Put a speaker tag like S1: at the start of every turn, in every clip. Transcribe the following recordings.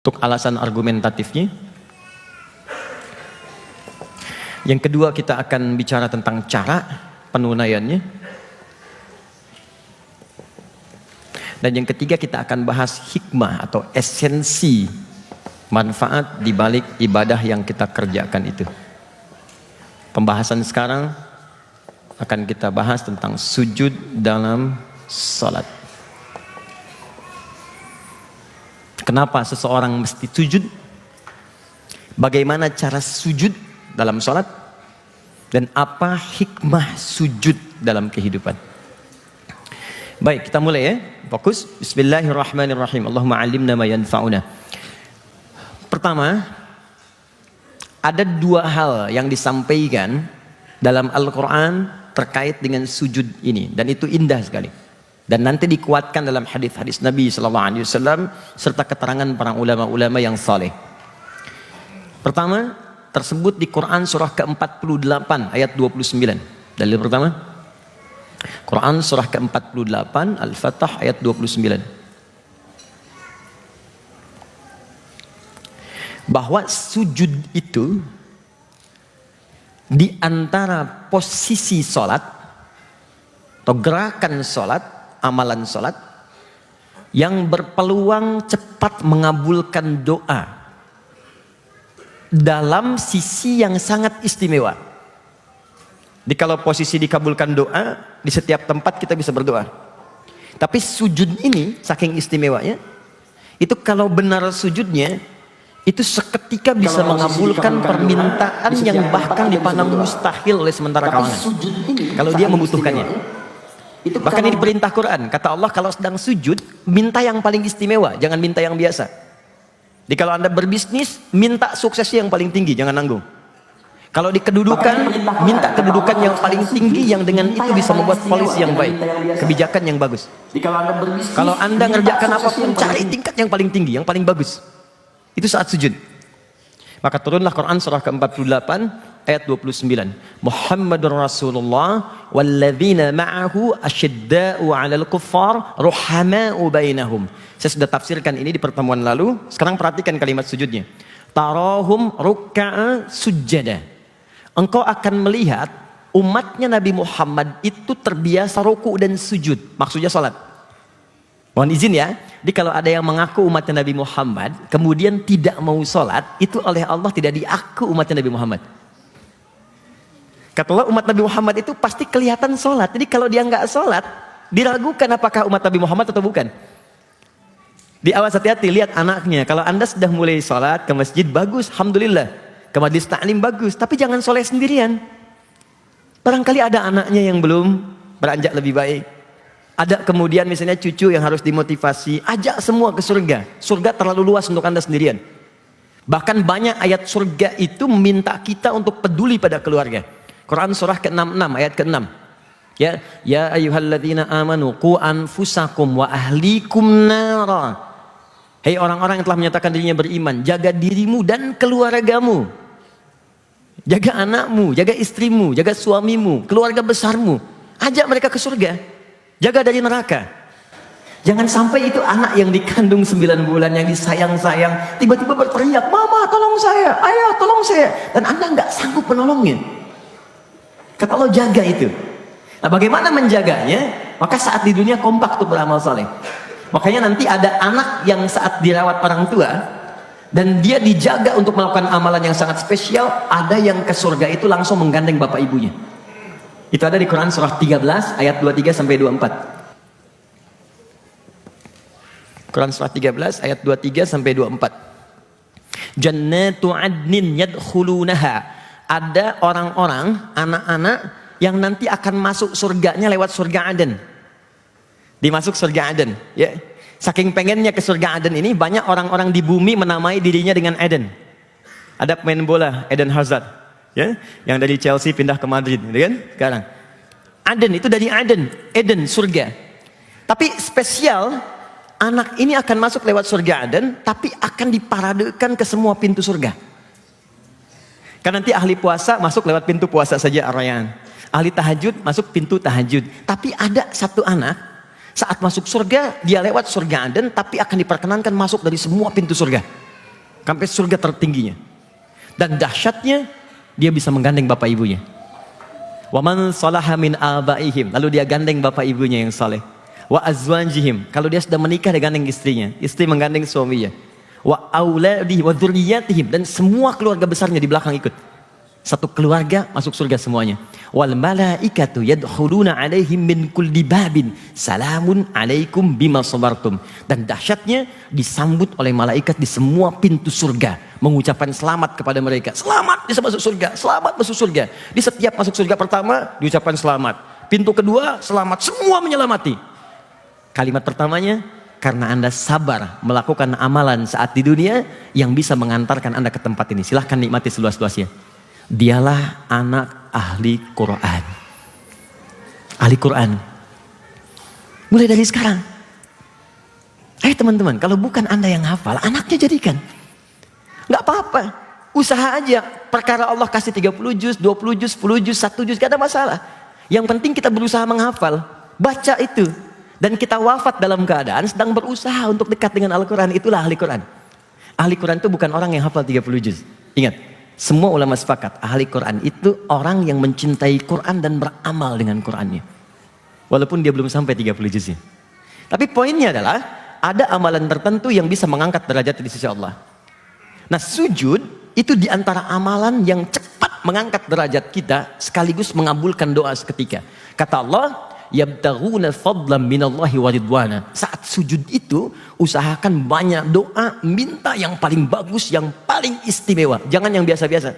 S1: untuk alasan argumentatifnya. Yang kedua, kita akan bicara tentang cara penunaiannya. Dan yang ketiga, kita akan bahas hikmah atau esensi manfaat di balik ibadah yang kita kerjakan itu. Pembahasan sekarang akan kita bahas tentang sujud dalam salat. Kenapa seseorang mesti sujud? Bagaimana cara sujud dalam salat? Dan apa hikmah sujud dalam kehidupan? Baik, kita mulai ya. Fokus. Bismillahirrahmanirrahim. Allahumma 'allimna ma yanfa'una. Pertama, ada dua hal yang disampaikan dalam Al-Quran terkait dengan sujud ini, dan itu indah sekali. Dan nanti dikuatkan dalam hadis-hadis Nabi SAW serta keterangan para ulama-ulama yang saleh. Pertama, tersebut di Quran surah ke-48 ayat 29. Dalil pertama, Quran surah ke-48 Al-Fatah ayat 29. Bahwa sujud itu di antara posisi sholat atau gerakan sholat, amalan sholat yang berpeluang cepat mengabulkan doa dalam sisi yang sangat istimewa. Jadi kalau posisi dikabulkan doa, di setiap tempat kita bisa berdoa. Tapi sujud ini saking istimewanya, itu kalau benar sujudnya, itu seketika bisa mengabulkan permintaan yang bahkan dipandang mustahil oleh sementara kalangan. Kalau dia membutuhkannya. Bahkan ini perintah Quran. Kata Allah, kalau sedang sujud, minta yang paling istimewa, jangan minta yang biasa. Jadi kalau Anda berbisnis, minta suksesnya yang paling tinggi, jangan nanggung. Kalau di kedudukan, minta kedudukan yang paling tinggi yang dengan itu bisa membuat polisi yang baik, kebijakan yang bagus. Kalau Anda ngerjakan apapun, cari tingkat yang paling tinggi, yang paling bagus. Itu saat sujud. Maka turunlah Quran surah ke-48 ayat 29. Muhammadur Rasulullah walladzina ma'ahu asyidda'u 'alal kuffar ruhama'u bainahum. Saya sudah tafsirkan ini di pertemuan lalu. Sekarang perhatikan kalimat sujudnya. Tarahum ruk'a sujjada. Engkau akan melihat umatnya Nabi Muhammad itu terbiasa ruku dan sujud. Maksudnya salat. Mohon izin ya. Jadi kalau ada yang mengaku umatnya Nabi Muhammad, kemudian tidak mau sholat, itu oleh Allah tidak diaku umatnya Nabi Muhammad. Kata Allah, umat Nabi Muhammad itu pasti kelihatan sholat. Jadi kalau dia nggak sholat, diragukan apakah umat Nabi Muhammad atau bukan. Di awal hati-hati, lihat anaknya. Kalau Anda sudah mulai sholat ke masjid, bagus, alhamdulillah. Ke majlis ta'lim bagus, tapi jangan sholat sendirian. Barangkali ada anaknya yang belum beranjak lebih baik. Ada kemudian misalnya cucu yang harus dimotivasi, ajak semua ke surga. Surga terlalu luas untuk Anda sendirian. Bahkan banyak ayat surga itu meminta kita untuk peduli pada keluarga. Quran surah ke-66 ayat ke-6. Ya ayyuhalladzina amanu qu anfusakum wa ahlikum nara. Hei orang-orang yang telah menyatakan dirinya beriman, jaga dirimu dan keluargamu. Jaga anakmu, jaga istrimu, jaga suamimu, keluarga besarmu. Ajak mereka ke surga. Jaga dari neraka. Jangan sampai itu anak yang dikandung 9 bulan yang disayang-sayang tiba-tiba berteriak, "Mama tolong saya, ayah tolong saya." Dan Anda nggak sanggup menolongnya. Kata Allah, jaga itu. Nah, bagaimana menjaganya? Maka saat di dunia kompak tuh beramal saleh. Makanya nanti ada anak yang saat dirawat orang tua dan dia dijaga untuk melakukan amalan yang sangat spesial, ada yang ke surga itu langsung menggandeng bapak ibunya. Itu ada di Quran surah 13 ayat 23 sampai 24. Quran surah 13 ayat 23 sampai 24. Jannatu adnin yadkhulunaha. Ada orang-orang, anak-anak yang nanti akan masuk surganya lewat surga Aden. Dimasuk surga Aden, ya. Saking pengennya ke surga Aden ini, banyak orang-orang di bumi menamai dirinya dengan Eden. Ada pemain bola Eden Hazard, ya, yang dari Chelsea pindah ke Madrid, gitu kan? Sekarang Aden itu dari Eden surga. Tapi spesial, anak ini akan masuk lewat surga Aden, tapi akan diparadekan ke semua pintu surga. Kan nanti ahli puasa masuk lewat pintu puasa saja Ar-Rayyan. Ahli tahajud masuk pintu tahajud. Tapi ada satu anak, saat masuk surga dia lewat surga Aden, tapi akan diperkenankan masuk dari semua pintu surga. sampai surga tertingginya. Dan dahsyatnya dia bisa menggandeng bapak ibunya. Wa man salaha min abaihim, lalu dia gandeng bapak ibunya yang saleh. Wa azwajihim, kalau dia sudah menikah dia gandeng istrinya, istri menggandeng suaminya. Wa auladihim wa dzurriyyatihim, dan semua keluarga besarnya di belakang ikut. Satu keluarga masuk surga semuanya. Wal malaikatu yadkhuluna alaihim min kulli babin salamun alaikum bima sabartum. Dan dahsyatnya disambut oleh malaikat di semua pintu surga, mengucapkan selamat kepada mereka. Selamat bisa masuk surga, selamat masuk surga. Di setiap masuk surga pertama diucapkan selamat. Pintu kedua selamat, semua menyelamati. Kalimat pertamanya, karena Anda sabar melakukan amalan saat di dunia yang bisa mengantarkan Anda ke tempat ini. Silahkan nikmati seluas-luasnya. Dialah anak ahli Quran. Ahli Quran. Mulai dari sekarang. Ayo teman-teman, kalau bukan Anda yang hafal, anaknya jadikan. Gak apa-apa. Usaha aja. Perkara Allah kasih 30 juz, 20 juz, 10 juz, 1 juz, gak ada masalah. Yang penting kita berusaha menghafal. Baca itu. Dan kita wafat dalam keadaan sedang berusaha untuk dekat dengan Al-Quran. Itulah ahli Quran. Ahli Quran itu bukan orang yang hafal 30 juz. Ingat, semua ulama sepakat, ahli Quran itu orang yang mencintai Quran dan beramal dengan Qurannya. Walaupun dia belum sampai 30 juznya. Tapi poinnya adalah, ada amalan tertentu yang bisa mengangkat derajat di sisi Allah. Nah, sujud itu diantara amalan yang cepat mengangkat derajat kita, sekaligus mengabulkan doa seketika. Kata Allah, yabtaghuna fadlan minallahi wa ridwana. Saat sujud itu usahakan banyak doa, minta yang paling bagus, yang paling istimewa, jangan yang biasa-biasa.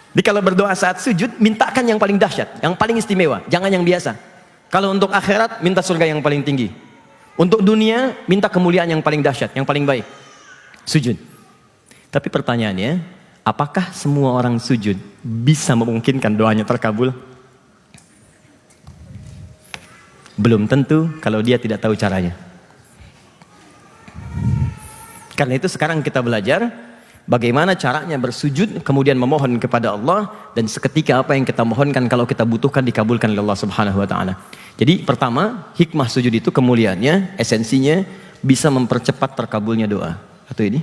S1: Jadi kalau berdoa saat sujud, mintakan yang paling dahsyat, yang paling istimewa, jangan yang biasa. Kalau untuk akhirat, minta surga yang paling tinggi. Untuk dunia, minta kemuliaan yang paling dahsyat, yang paling baik. Sujud. Tapi pertanyaannya, apakah semua orang sujud bisa memungkinkan doanya terkabul? Belum tentu kalau dia tidak tahu caranya. Karena itu sekarang kita belajar bagaimana caranya bersujud, kemudian memohon kepada Allah, dan seketika apa yang kita mohonkan kalau kita butuhkan dikabulkan oleh Allah Subhanahu wa taala. Jadi pertama, hikmah sujud itu kemuliaannya, esensinya bisa mempercepat terkabulnya doa. Atau ini?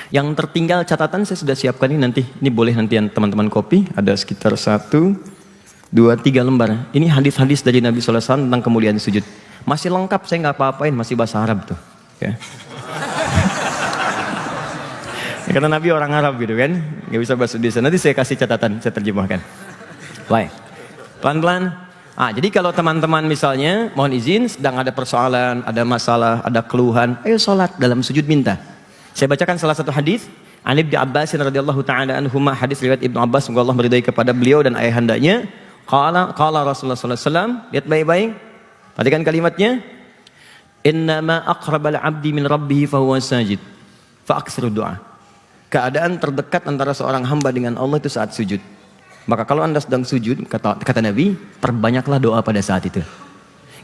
S1: Yang tertinggal catatan saya sudah siapkan ini nanti. Ini boleh nanti teman-teman copy. Ada sekitar 1, 2, 3 lembar. Ini hadis-hadis dari Nabi SAW tentang kemuliaan sujud. Masih lengkap, saya nggak apa-apain, masih bahasa Arab tuh. Ya. Ya, karena Nabi orang Arab gitu kan, nggak bisa bahasa Indonesia. Nanti saya kasih catatan, saya terjemahkan. Baik, pelan-pelan. Jadi kalau teman-teman misalnya, mohon izin, sedang ada persoalan, ada masalah, ada keluhan, ayo sholat dalam sujud minta. Saya bacakan salah satu hadis Ali bin Abbas radhiyallahu taala anhuma, hadis riwayat Ibnu Abbas, semoga Allah meridai kepada beliau dan ayahandanya. Qala Rasulullah sallallahu alaihi wasallam, lihat baik-baik. Perhatikan kalimatnya. Innama aqrabal 'abdi min rabbih fa huwa sajid. Fa aksiru doa. Keadaan terdekat antara seorang hamba dengan Allah itu saat sujud. Maka kalau Anda sedang sujud, kata Nabi, perbanyaklah doa pada saat itu.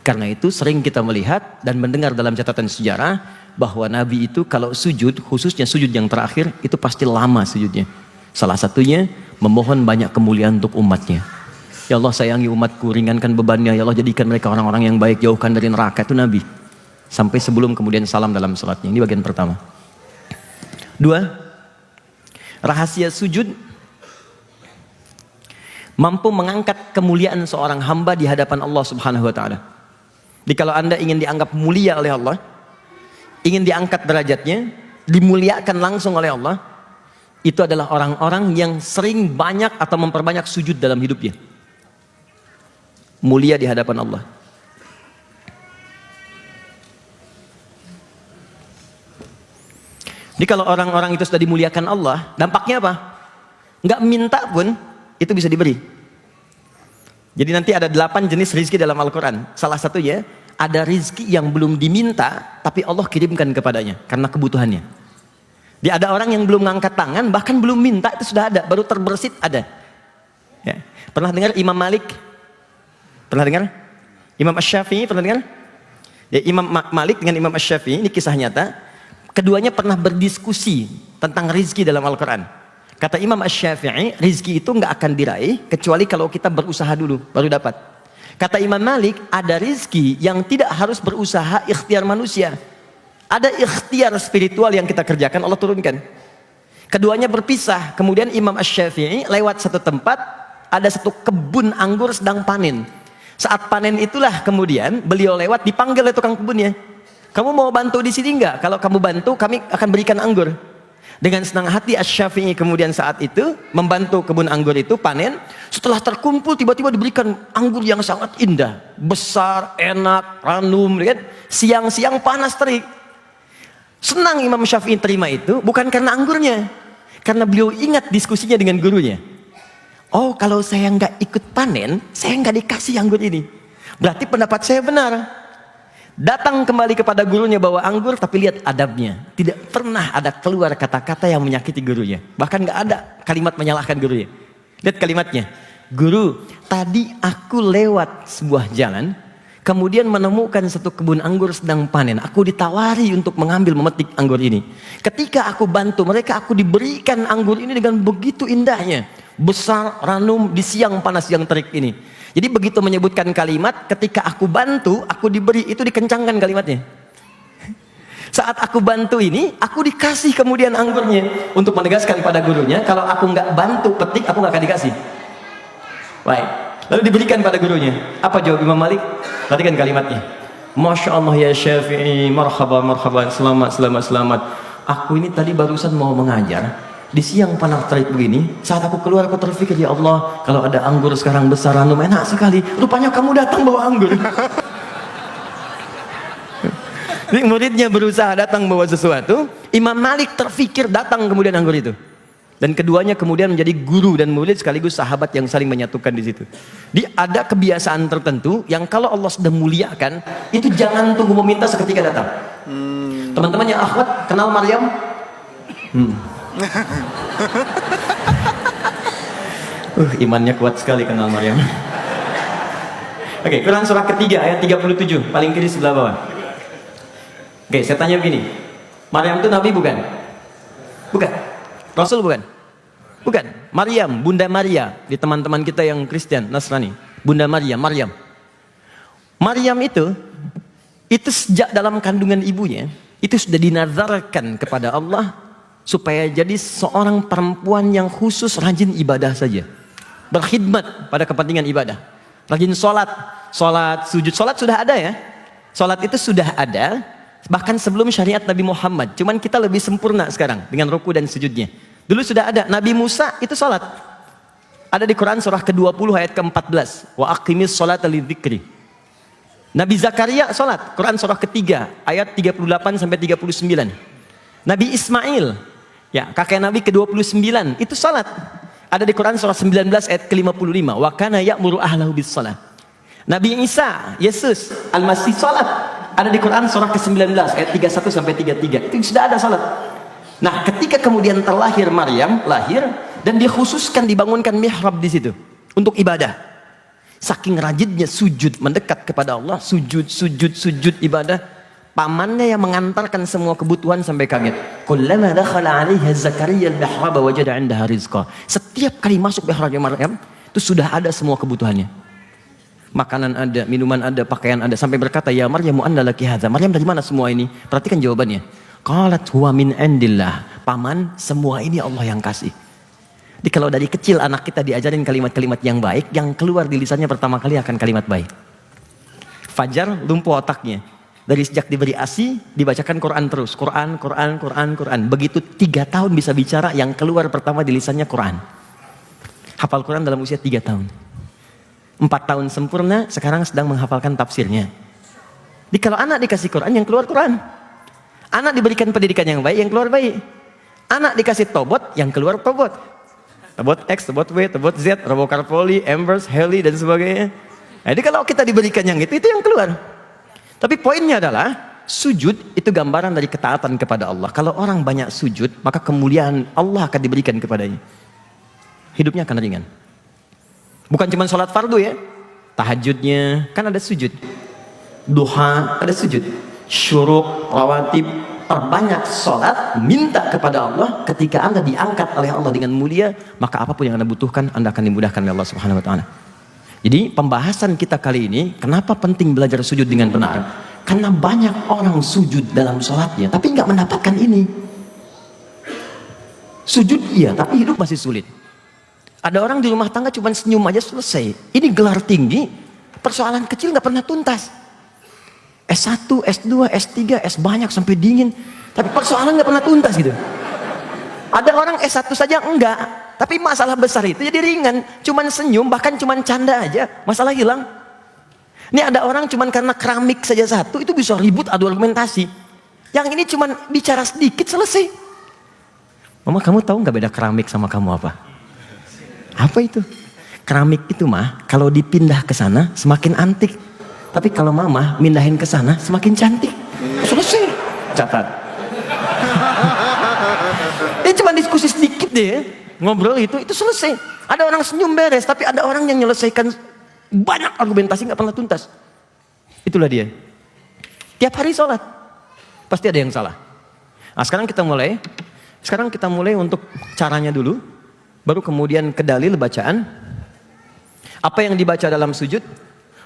S1: Karena itu sering kita melihat dan mendengar dalam catatan sejarah bahwa Nabi itu kalau sujud, khususnya sujud yang terakhir, itu pasti lama sujudnya. Salah satunya memohon banyak kemuliaan untuk umatnya. Ya Allah, sayangi umatku, ringankan bebannya. Ya Allah, jadikan mereka orang-orang yang baik, jauhkan dari neraka. Itu Nabi. Sampai sebelum kemudian salam dalam salatnya. Ini bagian pertama. 2, rahasia sujud mampu mengangkat kemuliaan seorang hamba di hadapan Allah Subhanahu wa taala. Jadi kalau Anda ingin dianggap mulia oleh Allah, ingin diangkat derajatnya, dimuliakan langsung oleh Allah, itu adalah orang-orang yang sering banyak atau memperbanyak sujud dalam hidupnya. Mulia di hadapan Allah. Jadi kalau orang-orang itu sudah dimuliakan Allah, dampaknya apa? Nggak minta pun, itu bisa diberi. Jadi nanti ada 8 jenis rizki dalam Al-Quran. Salah satunya, ada rizki yang belum diminta, tapi Allah kirimkan kepadanya, karena kebutuhannya. Dia ada orang yang belum ngangkat tangan, bahkan belum minta, itu sudah ada, baru terbersit ada. Ya. Pernah dengar Imam Malik? Pernah dengar? Imam Asy-Syafi'i, pernah dengar? Ya, Imam Malik dengan Imam Asy-Syafi'i, ini kisah nyata. Keduanya pernah berdiskusi tentang rizki dalam Al-Quran. Kata Imam Asy-Syafi'i, rizki itu nggak akan diraih kecuali kalau kita berusaha dulu, baru dapat. Kata Imam Malik, ada rizki yang tidak harus berusaha ikhtiar manusia. Ada ikhtiar spiritual yang kita kerjakan, Allah turunkan. Keduanya berpisah. Kemudian Imam Asy-Syafi'i lewat satu tempat, ada satu kebun anggur sedang panen. Saat panen itulah kemudian beliau lewat, dipanggil oleh tukang kebunnya. Kamu mau bantu di sini enggak? Kalau kamu bantu, kami akan berikan anggur. Dengan senang hati Asy-Syafi'i kemudian saat itu membantu kebun anggur itu panen. Setelah terkumpul tiba-tiba diberikan anggur yang sangat indah, besar, enak, ranum, kan? Siang-siang panas terik. Senang Imam Syafi'i terima itu bukan karena anggurnya, karena beliau ingat diskusinya dengan gurunya. Oh, kalau saya nggak ikut panen, saya nggak dikasih anggur ini. Berarti pendapat saya benar. Datang kembali kepada gurunya bawa anggur, tapi lihat adabnya. Tidak pernah ada keluar kata-kata yang menyakiti gurunya. Bahkan nggak ada kalimat menyalahkan gurunya. Lihat kalimatnya. Guru, tadi aku lewat sebuah jalan, kemudian menemukan satu kebun anggur sedang panen. Aku ditawari untuk mengambil memetik anggur ini. Ketika aku bantu mereka, aku diberikan anggur ini dengan begitu indahnya. Besar, ranum, di siang panas yang terik ini. Jadi begitu menyebutkan kalimat, ketika aku bantu, aku diberi, itu dikencangkan kalimatnya. Saat aku bantu ini, aku dikasih kemudian anggurnya. Untuk menegaskan pada gurunya, kalau aku nggak bantu petik, aku nggak akan dikasih. Baik. Lalu diberikan pada gurunya. Apa jawab Imam Malik? Perhatikan kalimatnya. Masya Allah ya Syafi'i, marhaba, marhaba, selamat, selamat, selamat. Aku ini tadi barusan mau mengajar. Di siang panas terik begini, saat aku keluar aku terpikir, ya Allah, kalau ada anggur sekarang besar, ranum, enak sekali. Rupanya kamu datang bawa anggur. Jadi muridnya berusaha datang bawa sesuatu, Imam Malik terpikir datang kemudian anggur itu. Dan keduanya kemudian menjadi guru dan murid sekaligus sahabat yang saling menyatukan di situ. Jadi ada kebiasaan tertentu yang kalau Allah sudah muliakan, itu jangan tunggu meminta seketika datang. Teman-teman yang akhwat kenal Maryam? Imannya kuat sekali kenal Maryam. Oke, Quran surah ketiga ayat 37, paling kiri sebelah bawah. Oke, saya tanya begini. Maryam itu nabi bukan? Bukan. Rasul bukan? Bukan. Maryam, Bunda Maria, di teman-teman kita yang Kristen, Nasrani. Bunda Maria, Maryam. Maryam itu sejak dalam kandungan ibunya, itu sudah dinazarkan kepada Allah supaya jadi seorang perempuan yang khusus rajin ibadah saja, berkhidmat pada kepentingan ibadah, rajin sholat, sujud. Sholat sudah ada ya, sholat itu sudah ada bahkan sebelum syariat Nabi Muhammad, cuman kita lebih sempurna sekarang dengan ruku dan sujudnya. Dulu sudah ada. Nabi Musa itu sholat, ada di Quran surah ke-20 ayat ke-14, wa aqimis sholata lidzikri. Nabi Zakaria sholat, Quran surah ketiga ayat 38 sampai 39. Nabi Ismail, ya, kakek Nabi ke-29 itu salat. Ada di Quran surah 19 ayat ke-55. Wa kana ya'muru ahlahu bis salat. Nabi Isa, Yesus, Al-Masih salat. Ada di Quran surah ke-19 ayat 31 sampai 33. Itu sudah ada salat. Nah, ketika kemudian terlahir Maryam, lahir dan dikhususkan dibangunkan mihrab di situ untuk ibadah. Saking rajinnya sujud mendekat kepada Allah, sujud ibadah. Pamannya yang mengantarkan semua kebutuhan sampai kaget. Kullama dakhala 'alaiha Zakaria al-mihrab wajada 'indaha rizqa. Setiap kali masuk mihrabnya Maryam, itu sudah ada semua kebutuhannya. Makanan ada, minuman ada, pakaian ada, sampai berkata, "Ya Maryam, anna laki hadza?" Maryam, dari mana semua ini? Perhatikan jawabannya. Qalat huwa min indillah. Paman, semua ini Allah yang kasih. Jadi kalau dari kecil anak kita diajarin kalimat-kalimat yang baik, yang keluar di lisannya pertama kali akan kalimat baik. Fajar lumpuh otaknya. Dari sejak diberi ASI, dibacakan Quran terus. Quran. Begitu 3 tahun bisa bicara, yang keluar pertama di lisannya Quran. Hafal Quran dalam usia 3 tahun. 4 tahun sempurna, sekarang sedang menghafalkan tafsirnya. Jadi kalau anak dikasih Quran, yang keluar Quran. Anak diberikan pendidikan yang baik, yang keluar baik. Anak dikasih tobot, yang keluar tobot. Tobot X, tobot W, tobot Z, Robocarpoli, Embers, Heli, dan sebagainya. Jadi kalau kita diberikan yang itu yang keluar. Tapi poinnya adalah sujud itu gambaran dari ketaatan kepada Allah. Kalau orang banyak sujud, maka kemuliaan Allah akan diberikan kepadanya. Hidupnya akan ringan. Bukan cuma sholat fardu ya. Tahajudnya kan ada sujud. Duha ada sujud. Syuruk, rawatib, perbanyak sholat, minta kepada Allah. Ketika Anda diangkat oleh Allah dengan mulia, maka apapun yang Anda butuhkan, Anda akan dimudahkan oleh Allah Subhanahu wa Ta'ala. Jadi pembahasan kita kali ini, kenapa penting belajar sujud dengan benar? Karena banyak orang sujud dalam sholatnya, tapi nggak mendapatkan ini. Sujud iya, tapi hidup masih sulit. Ada orang di rumah tangga cuma senyum aja selesai. Ini gelar tinggi, persoalan kecil nggak pernah tuntas. S1, S2, S3, S banyak sampai dingin, tapi persoalan nggak pernah tuntas gitu. Ada orang S1 saja enggak, tapi masalah besar itu jadi ringan, cuman senyum, bahkan cuman canda aja, masalah hilang. Ini ada orang cuman karena keramik saja satu, itu bisa ribut adu argumentasi. Yang ini cuman bicara sedikit selesai. Mama, kamu tahu nggak beda keramik sama kamu apa? Apa itu? Keramik itu mah, kalau dipindah ke sana semakin antik. Tapi kalau mama mindahin ke sana semakin cantik. Selesai. Catat. Ini cuma diskusi sedikit deh, ngobrol itu selesai. Ada orang senyum beres, tapi ada orang yang menyelesaikan banyak argumentasi nggak pernah tuntas. Itulah dia. Tiap hari sholat, pasti ada yang salah. Nah, sekarang kita mulai untuk caranya dulu, baru kemudian ke dalil bacaan. Apa yang dibaca dalam sujud?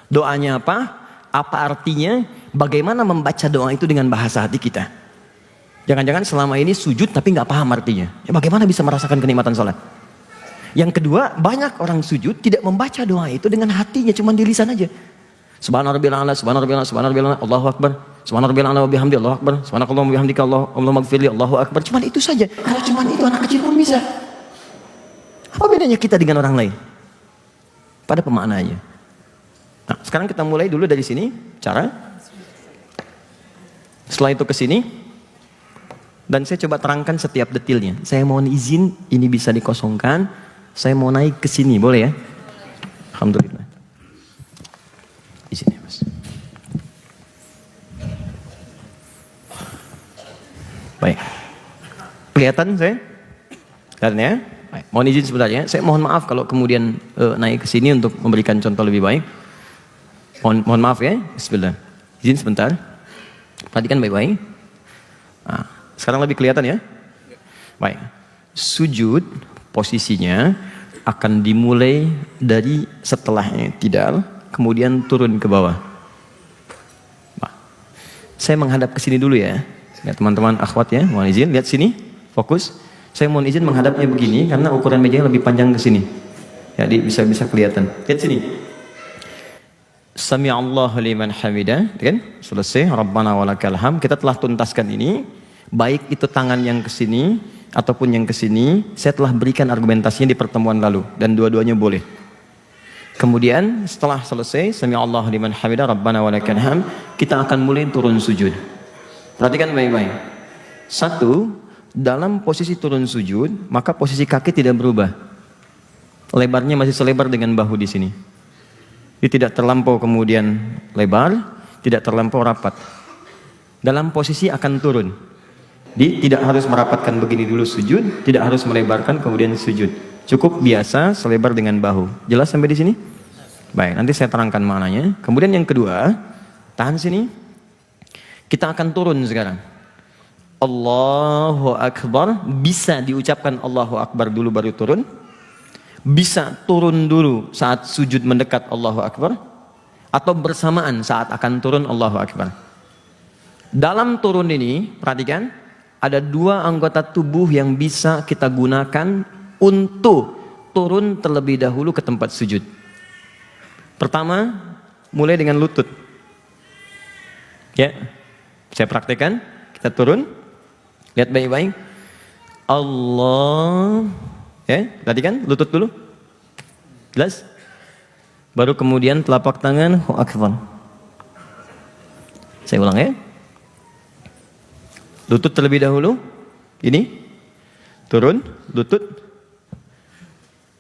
S1: Doanya apa? Apa artinya? Bagaimana membaca doa itu dengan bahasa hati kita? Jangan-jangan selama ini sujud tapi nggak paham artinya. Ya, bagaimana bisa merasakan kenikmatan sholat? Yang kedua, banyak orang sujud tidak membaca doa itu dengan hatinya, cuma di lisan aja. Subhanarabbiyal a'la, subhanarabbiyal a'la, subhanarabbiyal a'la, Allahu akbar. Subhanarabbiyal a'la wa bihamdi, Allahu akbar. Subhanakallahumma wa bihamdika, Allahumma ighfirli, Allahu akbar. Cuma itu saja. Kalau cuma itu anak kecil pun bisa. Apa bedanya kita dengan orang lain? Pada pemaknaannya. Nah, sekarang kita mulai dulu dari sini, cara. Setelah itu ke sini, dan saya coba terangkan setiap detailnya. Saya mohon izin, ini bisa dikosongkan. Saya mau naik ke sini, boleh ya? Alhamdulillah. Izin ya, Mas. Baik. Kelihatan saya? Kelihatan ya? Baik. Mohon izin sebentar ya. Saya mohon maaf kalau kemudian naik ke sini untuk memberikan contoh lebih baik. Mohon maaf ya. Bismillah. Izin sebentar. Perhatikan baik-baik. Nah, sekarang lebih kelihatan ya? Baik. Sujud posisinya akan dimulai dari setelahnya tidak, kemudian turun ke bawah. Nah, saya menghadap ke sini dulu ya. Ya teman-teman akhwat ya, mohon izin lihat sini, fokus. Saya mohon izin menghadapnya begini karena ukuran mejanya lebih panjang ke sini. Jadi bisa kelihatan. Lihat sini. Sami'allahu liman hamidah, kan? Selesai. Rabbana walakal hamd. Kita telah tuntaskan ini. Baik itu tangan yang ke sini ataupun yang ke sini, saya telah berikan argumentasinya di pertemuan lalu dan dua-duanya boleh. Kemudian setelah selesai Sami'allahu liman hamidah, Rabbana walakal hamd, kita akan mulai turun sujud. Perhatikan baik-baik. Satu, dalam posisi turun sujud, maka posisi kaki tidak berubah. Lebarnya masih selebar dengan bahu di sini. Dia tidak terlampau kemudian lebar, tidak terlampau rapat. Dalam posisi akan turun. Dia tidak harus merapatkan begini dulu sujud, tidak harus melebarkan kemudian sujud. Cukup biasa selebar dengan bahu. Jelas sampai di sini? Baik, nanti saya terangkan maknanya. Kemudian yang kedua, tahan sini. Kita akan turun sekarang. Allahu Akbar, bisa diucapkan Allahu Akbar dulu baru turun. Bisa turun dulu saat sujud mendekat Allahu Akbar, atau bersamaan saat akan turun Allahu Akbar. Dalam turun ini, perhatikan, ada dua anggota tubuh yang bisa kita gunakan untuk turun terlebih dahulu ke tempat sujud. Pertama, mulai dengan lutut. Ya, saya praktekkan. Kita turun, lihat baik-baik. Allah. Ya, tadi kan lutut dulu. Jelas? Baru kemudian telapak tangan, Allahu Akbar. Saya ulang ya. Lutut terlebih dahulu. Ini. Turun, lutut.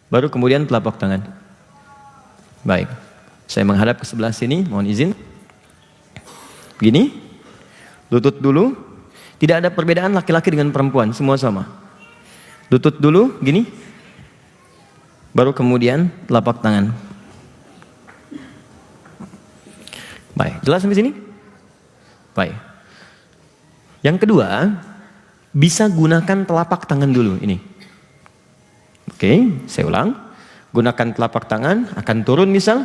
S1: Baru kemudian telapak tangan. Baik. Saya menghadap ke sebelah sini, mohon izin. Begini. Lutut dulu. Tidak ada perbedaan laki-laki dengan perempuan, semua sama. Lutut dulu, gini. Baru kemudian telapak tangan. Baik, jelas sampai sini? Baik. Yang kedua, bisa gunakan telapak tangan dulu ini. Oke, saya ulang. Gunakan telapak tangan, akan turun misal.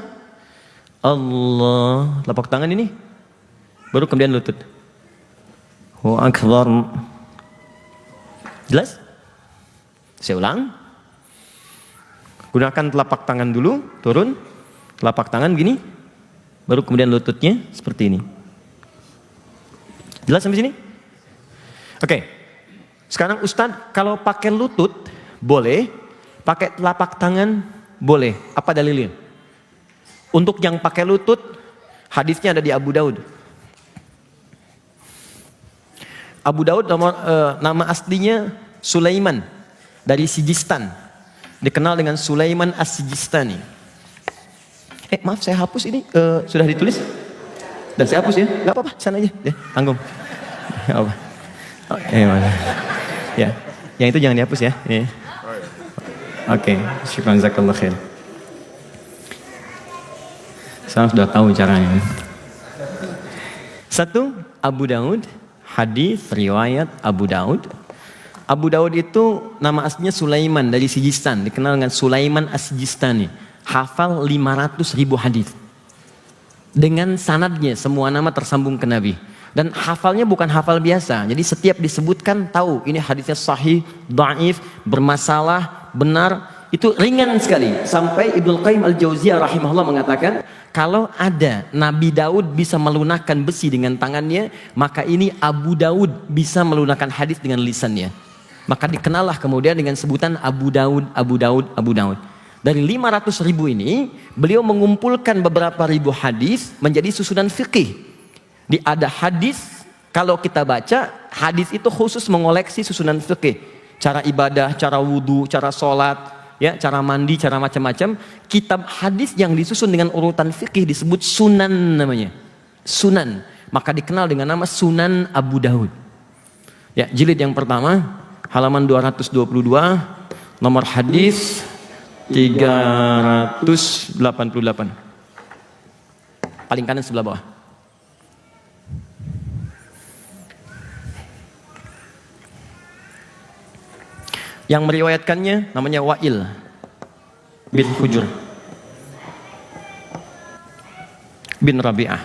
S1: Allah, telapak tangan ini. Baru kemudian lutut. Allahu Akbar. Jelas? Saya ulang. Gunakan telapak tangan dulu, turun. Telapak tangan gini. Baru kemudian lututnya seperti ini. Jelas sampai sini? Oke. Sekarang Ustadz, kalau pakai lutut boleh, pakai telapak tangan boleh. Apa dalilnya? Untuk yang pakai lutut, hadisnya ada di Abu Daud. Abu Daud nama aslinya Sulaiman dari Sijistan. Dikenal dengan Sulaiman As-Sijistani. Maaf saya hapus ini, sudah ditulis? Dan saya hapus ya? Gak apa-apa, sana aja. Ya, tanggung. Gak apa. Ya, yang itu jangan dihapus ya. Ya. Oke, syukran jazakallahu khair. Saya sudah tahu caranya. Satu, Abu Daud, hadis riwayat Abu Daud. Abu Daud itu nama aslinya Sulaiman dari Sijistan, dikenal dengan Sulaiman As-Sijistani. Hafal 500.000 hadis. Dengan sanadnya semua nama tersambung ke Nabi. Dan hafalnya bukan hafal biasa. Jadi setiap disebutkan tahu ini hadisnya sahih, dhaif, bermasalah, benar. Itu ringan sekali. Sampai Ibnu Qayyim Al-Jauziyah rahimahullah mengatakan, kalau ada Nabi Daud bisa melunakkan besi dengan tangannya, maka ini Abu Daud bisa melunakkan hadis dengan lisannya. Maka dikenallah kemudian dengan sebutan Abu Daud, Abu Daud, Abu Daud. Dari 500.000 ini, beliau mengumpulkan beberapa ribu hadis menjadi susunan fikih. Ada hadis, kalau kita baca, hadis itu khusus mengoleksi susunan fikih. Cara ibadah, cara wudhu, cara sholat, ya, cara mandi, cara macam-macam. Kitab hadis yang disusun dengan urutan fikih disebut sunan namanya. Sunan. Maka dikenal dengan nama Sunan Abu Daud. Ya, jilid yang pertama, halaman 222, nomor hadis 388. Paling kanan sebelah bawah. Yang meriwayatkannya namanya Wa'il bin Hujur bin Rabi'ah.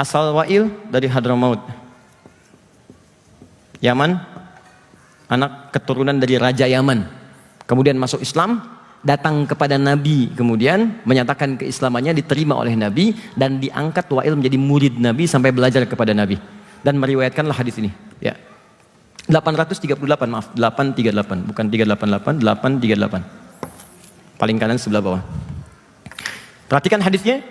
S1: Asal Wa'il dari Hadramaut, Yaman, anak keturunan dari Raja Yaman. Kemudian masuk Islam, datang kepada Nabi, kemudian menyatakan keislamannya, diterima oleh Nabi, dan diangkat Wa'il menjadi murid Nabi sampai belajar kepada Nabi. Dan meriwayatkanlah hadis ini. Ya. 838, maaf, 838, bukan 388, 838. Paling kanan sebelah bawah. Perhatikan hadisnya.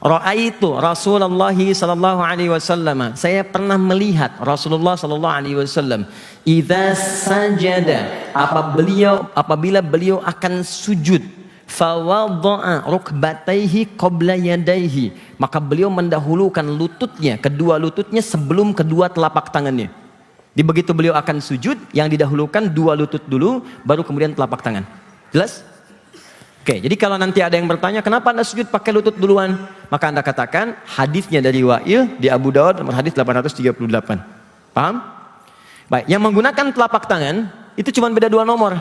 S1: Ra'aitu Rasulullah sallallahu alaihi wasallam. Saya pernah melihat Rasulullah sallallahu alaihi wasallam idza sajada, apabila beliau akan sujud, fawadha'a rukbatayhi qabla yadayhi, maka beliau mendahulukan lututnya, kedua lututnya sebelum kedua telapak tangannya. Di begitu beliau akan sujud, yang didahulukan dua lutut dulu, baru kemudian telapak tangan. Jelas? Oke, jadi kalau nanti ada yang bertanya, kenapa Anda sujud pakai lutut duluan? Maka Anda katakan, hadisnya dari Wa'il di Abu Daud nomor hadis 838. Paham? Baik, yang menggunakan telapak tangan itu cuma beda dua nomor.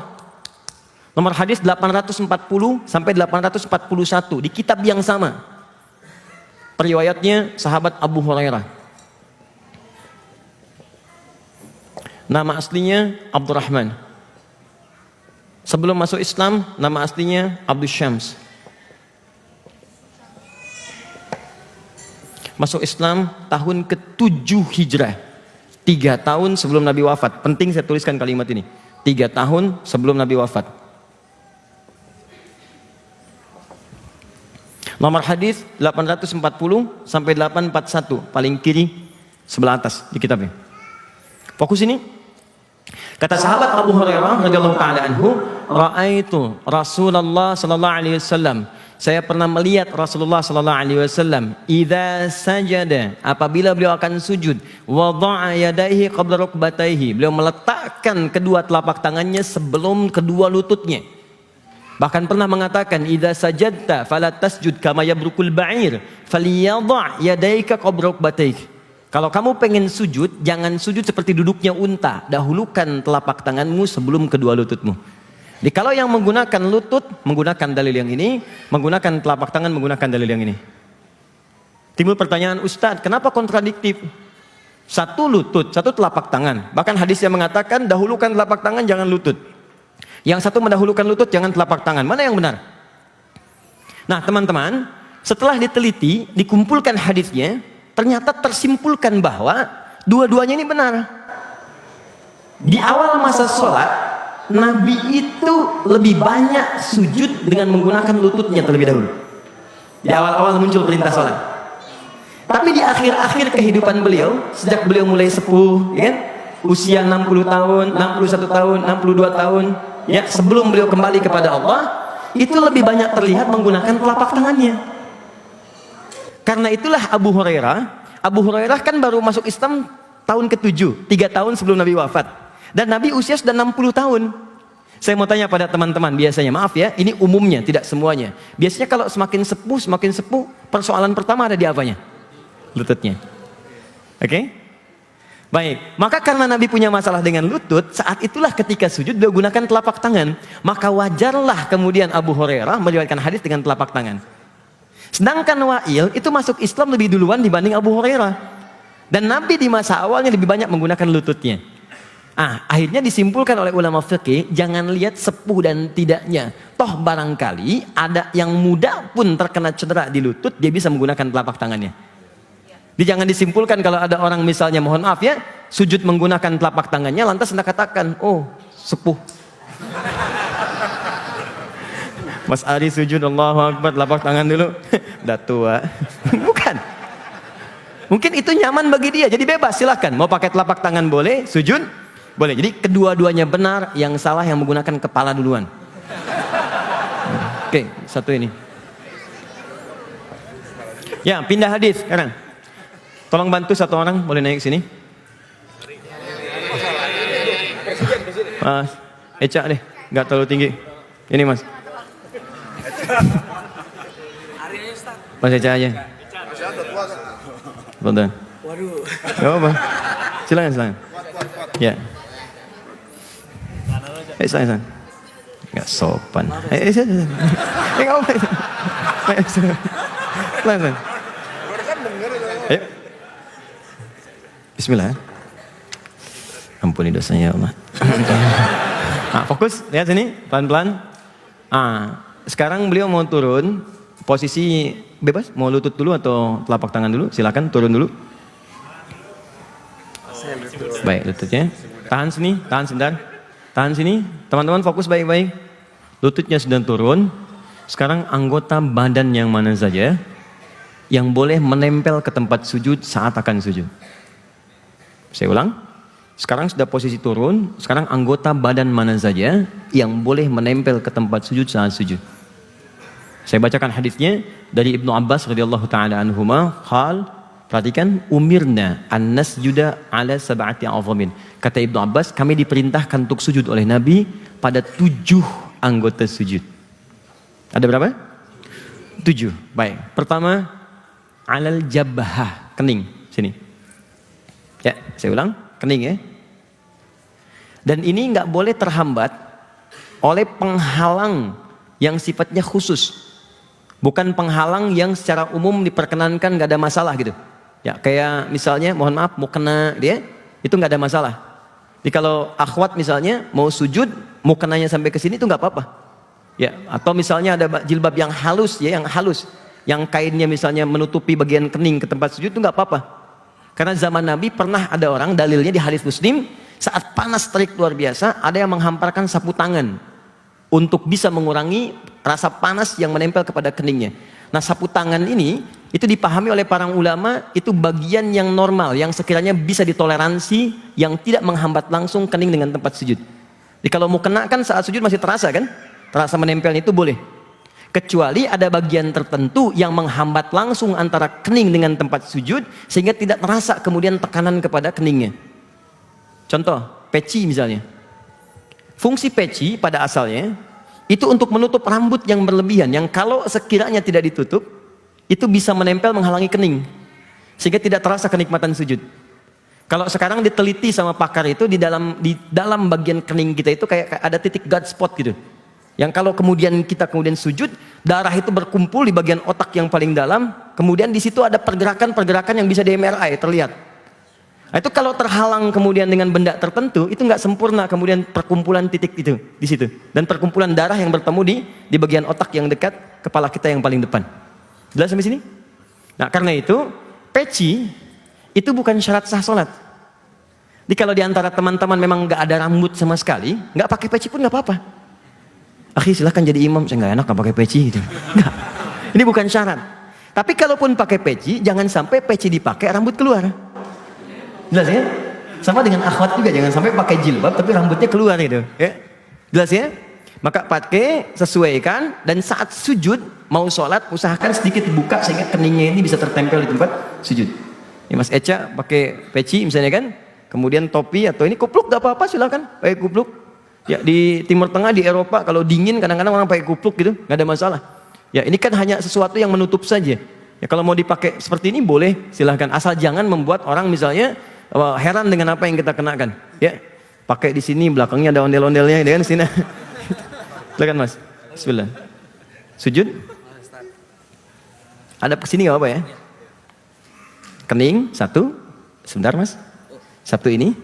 S1: Nomor hadis 840 sampai 841 di kitab yang sama. Periwayatnya sahabat Abu Hurairah. Nama aslinya Abdurrahman. Sebelum masuk Islam, nama aslinya Abdul Syams. Masuk Islam tahun ke-7 Hijrah. 3 tahun sebelum Nabi wafat. Penting saya tuliskan kalimat ini. 3 tahun sebelum Nabi wafat. Nomor hadis 840 sampai 841, paling kiri sebelah atas di kitabnya. Fokus ini. Kata sahabat Abu Hurairah radhiyallahu taala anhu, "Ra'aitu Rasulullah sallallahu alaihi wasallam." Saya pernah melihat Rasulullah sallallahu alaihi wasallam idza sajada, apabila beliau akan sujud, wada'a yadayhi qabla rukbatayhi, beliau meletakkan kedua telapak tangannya sebelum kedua lututnya. Bahkan pernah mengatakan, idza sajadta fala tasjud kama yabrukul ba'ir, falyadha' yadayka qabla rukbatayk. Kalau kamu pengen sujud, jangan sujud seperti duduknya unta. Dahulukan telapak tanganmu sebelum kedua lututmu. Jadi kalau yang menggunakan lutut, menggunakan dalil yang ini, menggunakan telapak tangan, menggunakan dalil yang ini. Timbul pertanyaan, Ustadz, kenapa kontradiktif? Satu lutut, satu telapak tangan. Bahkan hadis yang mengatakan, dahulukan telapak tangan, jangan lutut. Yang satu mendahulukan lutut, jangan telapak tangan. Mana yang benar? Nah teman-teman, setelah diteliti, dikumpulkan hadisnya, ternyata tersimpulkan bahwa dua-duanya ini benar. Di awal masa sholat, Nabi itu lebih banyak sujud dengan menggunakan lututnya terlebih dahulu. Di awal-awal muncul perintah sholat. Tapi di akhir-akhir kehidupan beliau, sejak beliau mulai sepuh, ya kan? Usia 60 tahun, 61 tahun, 62 tahun, ya, sebelum beliau kembali kepada Allah, itu lebih banyak terlihat menggunakan telapak tangannya. Karena itulah Abu Hurairah kan baru masuk Islam tahun ke-7, 3 tahun sebelum Nabi wafat. Dan Nabi usia sudah 60 tahun. Saya mau tanya pada teman-teman, biasanya, maaf ya, ini umumnya, tidak semuanya. Biasanya kalau semakin sepuh, persoalan pertama ada di apanya? Lututnya. Oke? Baik, maka karena Nabi punya masalah dengan lutut, saat itulah ketika sujud beliau gunakan telapak tangan. Maka wajarlah kemudian Abu Hurairah meriwayatkan hadis dengan telapak tangan. Sedangkan Wa'il itu masuk Islam lebih duluan dibanding Abu Hurairah. Dan Nabi di masa awalnya lebih banyak menggunakan lututnya. Akhirnya disimpulkan oleh ulama fikih, jangan lihat sepuh dan tidaknya. Toh barangkali ada yang muda pun terkena cedera di lutut, dia bisa menggunakan telapak tangannya. Jadi jangan disimpulkan kalau ada orang misalnya, mohon maaf ya, sujud menggunakan telapak tangannya, lantas Anda katakan, oh sepuh. Mas Ari sujud, Allahu Akbar, telapak tangan dulu, udah tua. Bukan. Mungkin itu nyaman bagi dia, jadi bebas, silahkan. Mau pakai telapak tangan boleh, sujud boleh. Jadi kedua-duanya benar, yang salah yang menggunakan kepala duluan. Oke, satu ini. Ya, pindah hadis sekarang. Tolong bantu satu orang, boleh naik sini. Mas, Eca deh, nggak terlalu tinggi. Ini mas. Mas Eca aja. Betul. Waduh. Gak apa-apa. Silakan. Ya. Silakan. Gak sopan. Gak apa-apa. Silakan. Ayo. Bismillah. Ampuni dosanya ya Allah. Fokus, lihat sini, pelan-pelan. Sekarang beliau mau turun, posisi bebas, mau lutut dulu atau telapak tangan dulu, silakan turun dulu. Baik, lututnya. Tahan sini, tahan sebentar. Tahan sini, teman-teman fokus baik-baik. Lututnya sudah turun. Sekarang anggota badan yang mana saja yang boleh menempel ke tempat sujud saat akan sujud. Saya ulang. Sekarang sudah posisi turun. Sekarang anggota badan mana saja yang boleh menempel ke tempat sujud saat sujud. Saya bacakan hadisnya dari Ibnu Abbas radhiyallahu taala anhuma, qal, perhatikan, umirna an nasjuda ala sab'ati a'zamin. Kata Ibnu Abbas, kami diperintahkan untuk sujud oleh Nabi pada 7 anggota sujud. Ada berapa? 7. Baik. Pertama, alal jabhah, kening, sini. Ya, saya ulang, kening ya. Dan ini nggak boleh terhambat oleh penghalang yang sifatnya khusus. Bukan penghalang yang secara umum diperkenankan nggak ada masalah gitu. Ya, kayak misalnya, mohon maaf, mau kena dia, itu nggak ada masalah. Jadi kalau akhwat misalnya mau sujud, mau kenanya sampai ke sini itu nggak apa-apa. Ya, atau misalnya ada jilbab yang halus ya, yang kainnya misalnya menutupi bagian kening ke tempat sujud itu nggak apa-apa. Karena zaman Nabi pernah ada orang, dalilnya di hadis Muslim, saat panas terik luar biasa, ada yang menghamparkan sapu tangan untuk bisa mengurangi rasa panas yang menempel kepada keningnya. Nah, sapu tangan ini itu dipahami oleh para ulama itu bagian yang normal, yang sekiranya bisa ditoleransi, yang tidak menghambat langsung kening dengan tempat sujud. Jadi kalau mau kena kan saat sujud masih terasa kan? Terasa menempelnya itu boleh. Kecuali ada bagian tertentu yang menghambat langsung antara kening dengan tempat sujud sehingga tidak terasa kemudian tekanan kepada keningnya. Contoh, peci misalnya. Fungsi peci pada asalnya itu untuk menutup rambut yang berlebihan yang kalau sekiranya tidak ditutup itu bisa menempel menghalangi kening. Sehingga tidak terasa kenikmatan sujud. Kalau sekarang diteliti sama pakar itu di dalam bagian kening kita itu kayak ada titik God spot gitu. Yang kalau kemudian kita sujud, darah itu berkumpul di bagian otak yang paling dalam, kemudian di situ ada pergerakan-pergerakan yang bisa di MRI terlihat. Nah, itu kalau terhalang kemudian dengan benda tertentu, itu nggak sempurna kemudian perkumpulan titik itu di situ dan perkumpulan darah yang bertemu di bagian otak yang dekat kepala kita yang paling depan. Jelas sampai sini? Nah, karena itu peci itu bukan syarat sah sholat. Jadi kalau diantara teman-teman memang nggak ada rambut sama sekali, nggak pakai peci pun nggak apa-apa. Akhi silahkan jadi imam, saya nggak enak nggak pakai peci gitu. Nggak. Ini bukan syarat. Tapi kalaupun pakai peci, jangan sampai peci dipakai rambut keluar. Jelas ya? Sama dengan akhwat juga, jangan sampai pakai jilbab tapi rambutnya keluar gitu. Ya? Jelas ya? Maka pakai, sesuaikan, dan saat sujud mau sholat usahakan sedikit dibuka sehingga keningnya ini bisa tertempel di tempat sujud. Ya, Mas Eca pakai peci misalnya kan, kemudian topi atau ini kupluk gak apa-apa, silakan pakai kupluk. Ya di Timur Tengah, di Eropa kalau dingin kadang-kadang orang pakai kupluk gitu, nggak ada masalah. Ya ini kan hanya sesuatu yang menutup saja. Ya kalau mau dipakai seperti ini boleh, silahkan, asal jangan membuat orang misalnya heran dengan apa yang kita kenakan. Ya pakai di sini belakangnya ada ondel-ondelnya, dengan sini. Silakan Mas. Bismillah. Sujud. Ada kesini nggak apa ya? Kening satu. Sebentar Mas. Satu ini.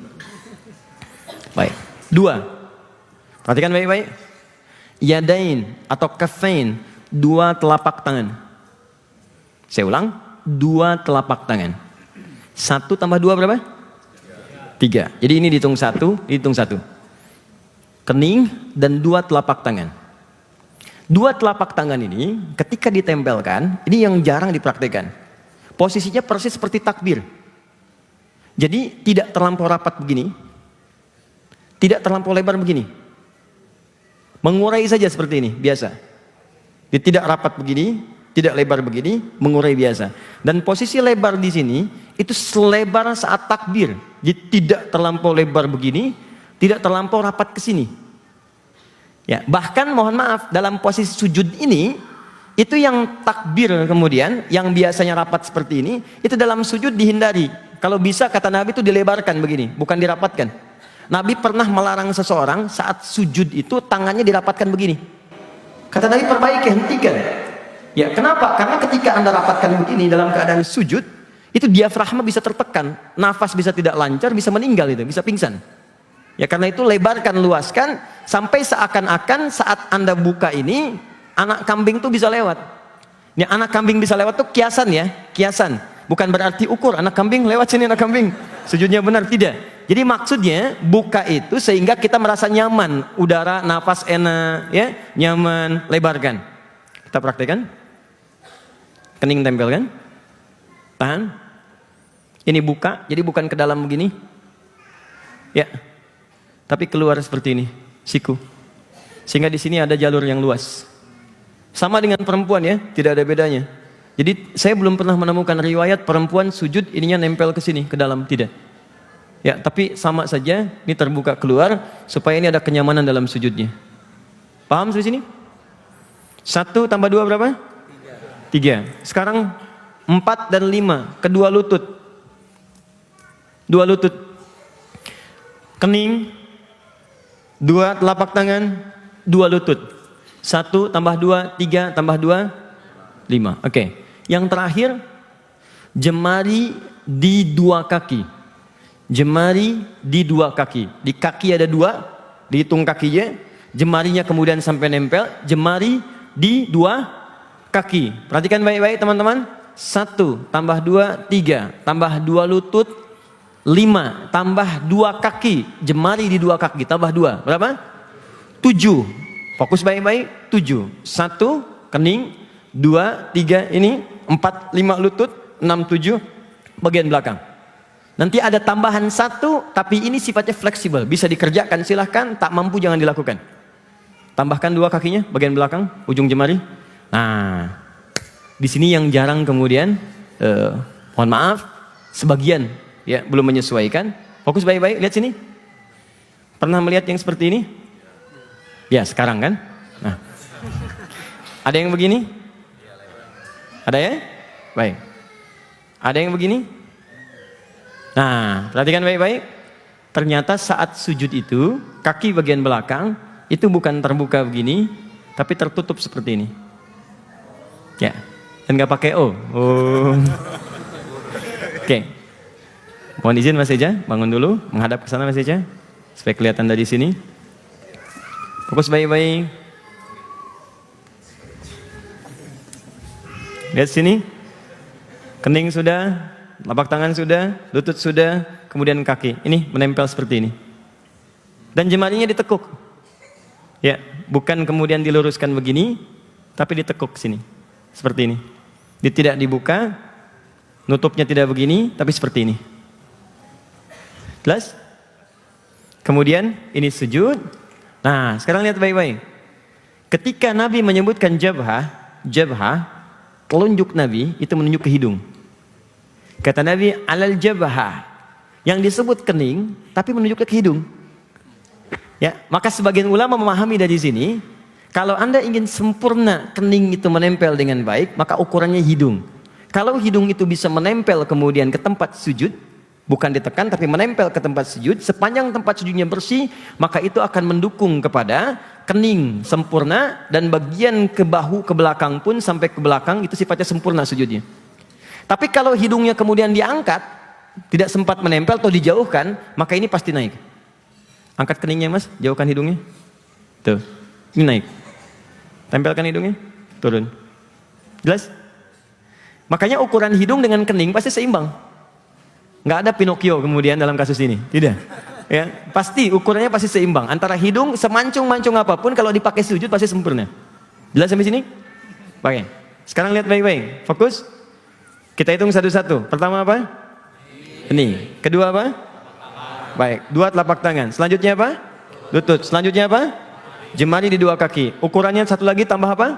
S1: Baik. Dua. Perhatikan baik-baik. Yadain atau kafain, dua telapak tangan. Saya ulang, dua telapak tangan. Satu tambah dua berapa? Tiga. Jadi ini dihitung satu, dihitung satu. Kening dan dua telapak tangan. Dua telapak tangan ini ketika ditempelkan, ini yang jarang dipraktikkan. Posisinya persis seperti takbir. Jadi tidak terlampau rapat begini, tidak terlampau lebar begini. Mengurai saja seperti ini, biasa. Dia tidak rapat begini, tidak lebar begini, mengurai biasa. Dan posisi lebar di sini itu selebar saat takbir. Jadi tidak terlampau lebar begini, tidak terlampau rapat ke sini. Ya, bahkan mohon maaf dalam posisi sujud ini itu yang takbir kemudian yang biasanya rapat seperti ini, itu dalam sujud dihindari. Kalau bisa kata Nabi itu dilebarkan begini, bukan dirapatkan. Nabi pernah melarang seseorang saat sujud itu tangannya dirapatkan begini. Kata Nabi perbaiki, hentikan. Ya, kenapa? Karena ketika Anda rapatkan begini dalam keadaan sujud, itu diafragma bisa tertekan, nafas bisa tidak lancar, bisa meninggal itu, bisa pingsan. Ya karena itu lebarkan, luaskan sampai seakan-akan saat Anda buka ini anak kambing tuh bisa lewat. Ini anak kambing bisa lewat tuh kiasan ya, kiasan. Bukan berarti ukur anak kambing lewat sini anak kambing. Sujudnya benar, tidak. Jadi maksudnya buka itu sehingga kita merasa nyaman, udara, nafas enak, ya, nyaman, lebarkan. Kita praktekkan. Kening tempelkan. Tahan. Ini buka, jadi bukan ke dalam begini. Ya. Tapi keluar seperti ini, siku. Sehingga di sini ada jalur yang luas. Sama dengan perempuan ya, tidak ada bedanya. Jadi saya belum pernah menemukan riwayat perempuan sujud ininya nempel ke sini, ke dalam, tidak. Ya, tapi sama saja, ini terbuka keluar supaya ini ada kenyamanan dalam sujudnya. Paham sampai sini? 1 tambah 2 berapa? 3. Sekarang 4 dan 5, kedua lutut. Dua lutut. Kening, 2 telapak tangan, 2 lutut. 1 tambah 2, 3 tambah 2, 5. Oke. Yang terakhir, jemari di 2 kaki. Jemari di 2 kaki. Di kaki ada 2, dihitung kakinya. Jemarinya kemudian sampai nempel. Jemari di 2 kaki. Perhatikan baik-baik teman-teman. 1 tambah 2, 3 tambah 2 lutut, 5 tambah 2 kaki. Jemari di 2 kaki tambah 2. Berapa? 7. Fokus baik-baik. 7. 1 kening, 2, 3 ini, 4, 5 lutut, 6, 7 bagian belakang. Nanti ada tambahan 1, tapi ini sifatnya fleksibel, bisa dikerjakan, silahkan. Tak mampu jangan dilakukan. Tambahkan 2 kakinya, bagian belakang, ujung jemari. Nah, di sini yang jarang kemudian, mohon maaf, sebagian ya belum menyesuaikan. Fokus baik-baik, lihat sini. Pernah melihat yang seperti ini? Ya sekarang kan. Nah, ada yang begini? Ada ya? Baik. Ada yang begini? Nah, perhatikan baik-baik. Ternyata saat sujud itu, kaki bagian belakang itu bukan terbuka begini, tapi tertutup seperti ini. Ya, dan nggak pakai O. Oh. Oke. Mohon izin Mas Eja, bangun dulu, menghadap ke sana Mas Eja, supaya kelihatan dari sini. Fokus baik-baik. Lihat sini. Kening sudah, telapak tangan sudah, lutut sudah, kemudian kaki. Ini menempel seperti ini. Dan jemarinya ditekuk. Ya, bukan kemudian diluruskan begini, tapi ditekuk sini. Seperti ini. Dia tidak dibuka, nutupnya tidak begini, tapi seperti ini. Jelas? Kemudian ini sujud. Nah, sekarang lihat baik-baik. Ketika Nabi menyebutkan jabhah, telunjuk Nabi itu menunjuk ke hidung. Kata Nabi, alal jabhah. Yang disebut kening, tapi menunjuk ke hidung. Ya, maka sebagian ulama memahami dari sini, kalau Anda ingin sempurna kening itu menempel dengan baik, maka ukurannya hidung. Kalau hidung itu bisa menempel kemudian ke tempat sujud, bukan ditekan tapi menempel ke tempat sujud, sepanjang tempat sujudnya bersih, maka itu akan mendukung kepada kening sempurna, dan bagian ke bahu ke belakang pun sampai ke belakang itu sifatnya sempurna sujudnya. Tapi kalau hidungnya kemudian diangkat, tidak sempat menempel atau dijauhkan, maka ini pasti naik. Angkat keningnya Mas, jauhkan hidungnya. Tuh, ini naik. Tempelkan hidungnya, turun. Jelas? Makanya ukuran hidung dengan kening pasti seimbang. Nggak ada Pinocchio kemudian dalam kasus ini, tidak. Ya, pasti ukurannya pasti seimbang. Antara hidung semancung-mancung apapun, kalau dipakai sujud pasti sempurna. Jelas sampai sini? Pakai. Sekarang lihat baik-baik, fokus. Kita hitung satu-satu. Pertama apa? Ini. Kedua apa? Baik. Dua telapak tangan. Selanjutnya apa? Lutut. Selanjutnya apa? Jemari di dua kaki. Ukurannya satu lagi tambah apa?